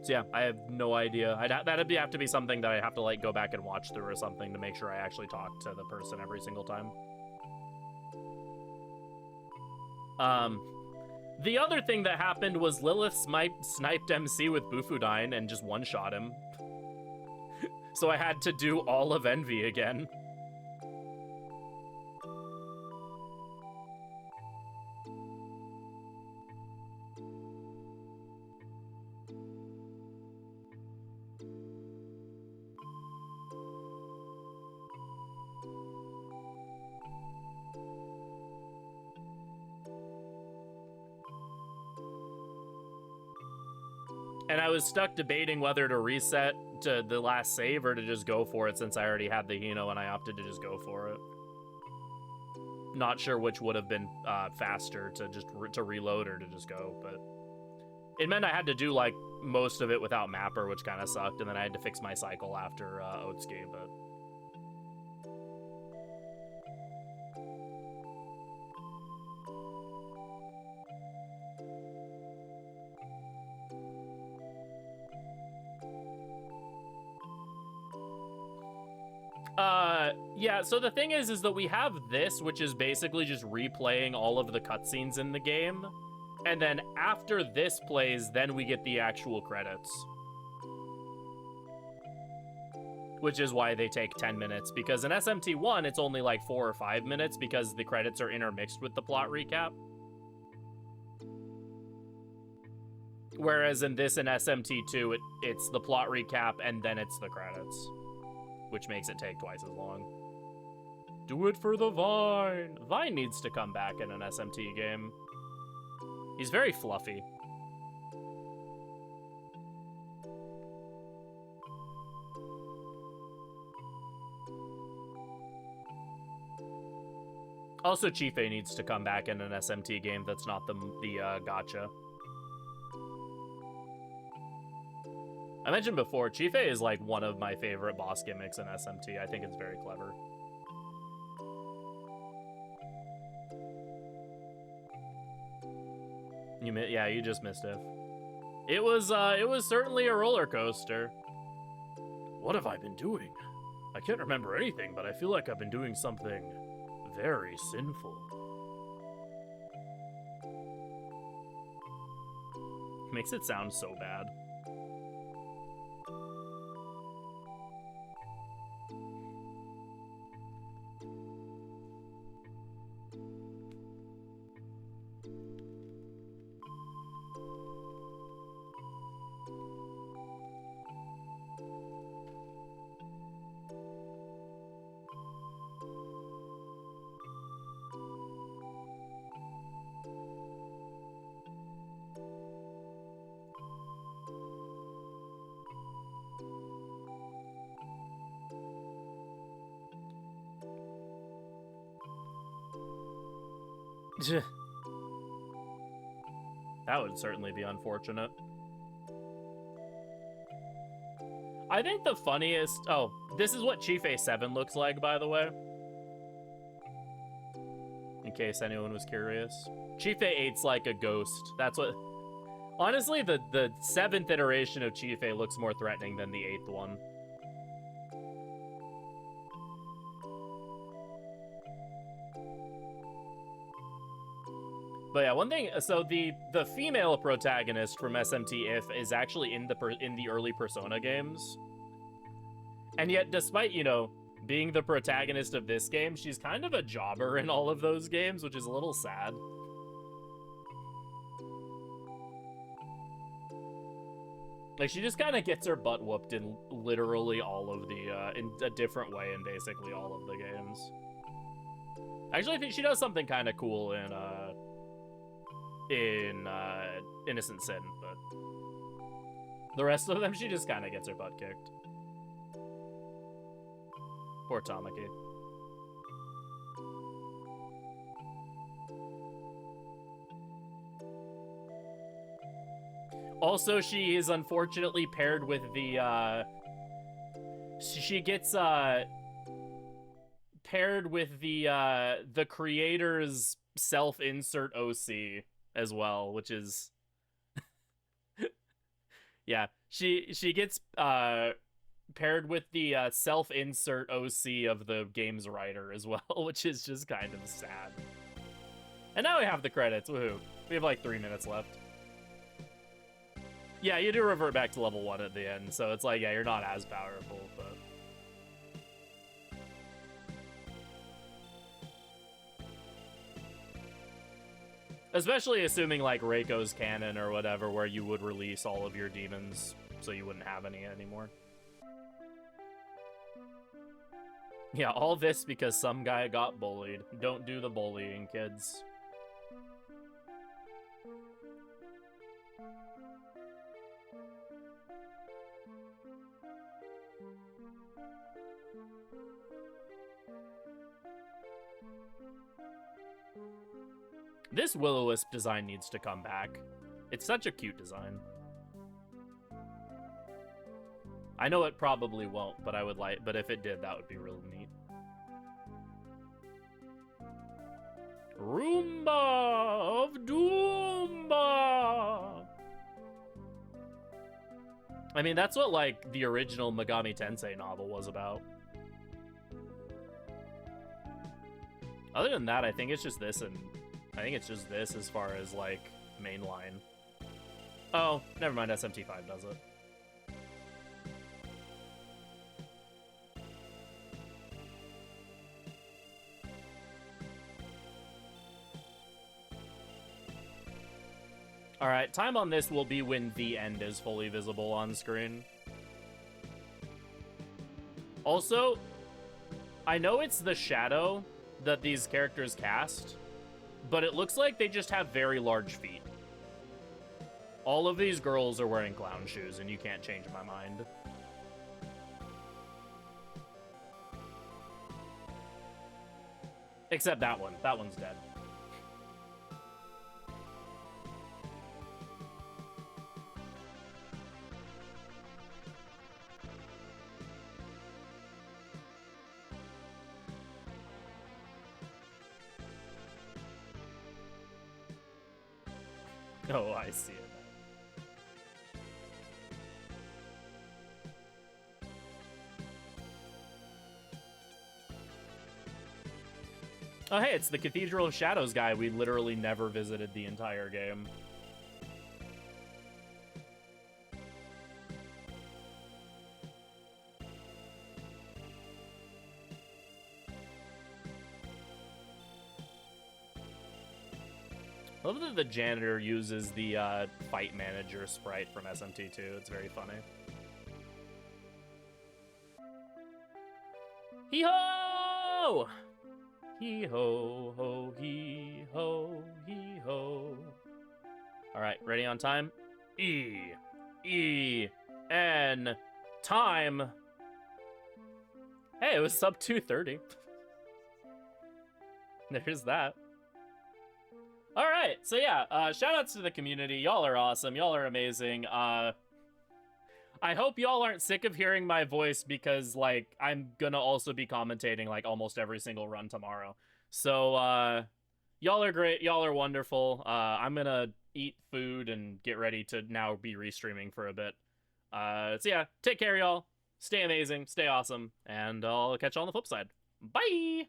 So yeah, I have no idea. That'd have to be something that I have to like go back and watch through or something to make sure I actually talk to the person every single time. The other thing that happened was Lilith sniped MC with Bufudine and just one-shot him. So I had to do all of Envy again. And I was stuck debating whether to reset to the last save or to just go for it since I already had the Hino and I opted to just go for it. Not sure which would have been faster to just to reload or to just go, but it meant I had to do like most of it without mapper, which kind of sucked, and then I had to fix my cycle after Otsuki, but... Yeah, so the thing is that we have this, which is basically just replaying all of the cutscenes in the game, and then after this plays, then we get the actual credits. Which is why they take 10 minutes, because in SMT1, it's only like 4 or 5 minutes because the credits are intermixed with the plot recap. Whereas in this, in SMT2, it's the plot recap and then it's the credits, which makes it take twice as long. Do it for the Vine. Vine needs to come back in an SMT game. He's very fluffy. Also, Chife needs to come back in an SMT game that's not the gacha. I mentioned before, Chife is like one of my favorite boss gimmicks in SMT. I think it's very clever. Yeah, you just missed it. It was certainly a roller coaster. What have I been doing? I can't remember anything, but I feel like I've been doing something very sinful. Makes it sound so bad. That would certainly be unfortunate. I think the funniest... Oh, this is what Chief A7 looks like, by the way. in case anyone was curious. Chief 8's like a ghost. That's what... Honestly, the 7th iteration of Chief looks more threatening than the 8th one. But yeah, one thing, so the female protagonist from SMT If is actually in the early Persona games. And yet, despite, you know, being the protagonist of this game, she's kind of a jobber in all of those games, which is a little sad. Like, she just kind of gets her butt whooped in literally all of the, in a different way in basically all of the games. Actually, I think she does something kind of cool in Innocent Sin, but the rest of them, she just kind of gets her butt kicked. Poor Tamaki. Also, she is unfortunately paired with the, she gets, paired with the creator's self-insert OC as well, which is... yeah, she gets, paired with the self-insert OC of the game's writer as well, which is just kind of sad. And now we have the credits, woohoo. We have like 3 minutes left. Yeah, you do revert back to level 1 at the end, so it's like, yeah, you're not as powerful, but... Especially assuming, like, Reiko's canon or whatever, where you would release all of your demons, so you wouldn't have any anymore. Yeah, all this because some guy got bullied. Don't do the bullying, kids. This Will-O-Wisp design needs to come back. It's such a cute design. I know it probably won't, but I would like, but if it did, that would be real neat. Roomba of Doomba! I mean, that's what, like, the original Megami Tensei novel was about. Other than that, I think it's just this, and I think it's just this as far as, like, mainline. Oh, never mind, SMT5 does it. Alright, time on this will be when the end is fully visible on screen. Also, I know it's the shadow that these characters cast, but it looks like they just have very large feet. All of these girls are wearing clown shoes, and you can't change my mind. Except that one. That one's dead. Oh, I see it now. Oh, hey, it's the Cathedral of Shadows guy we literally never visited the entire game. I love that the janitor uses the fight manager sprite from SMT2. It's very funny. Hee-ho! Hee-ho, ho, hee-ho, hee-ho. Alright, ready on time? E-N, time! Hey, it was sub 230. There's that. Alright, so yeah, shoutouts to the community. Y'all are awesome. Y'all are amazing. I hope y'all aren't sick of hearing my voice because, like, I'm gonna also be commentating, like, almost every single run tomorrow. So, Y'all are great. Y'all are wonderful. I'm gonna eat food and get ready to now be restreaming for a bit. So yeah, take care, y'all. Stay amazing, stay awesome, and I'll catch you on the flip side. Bye!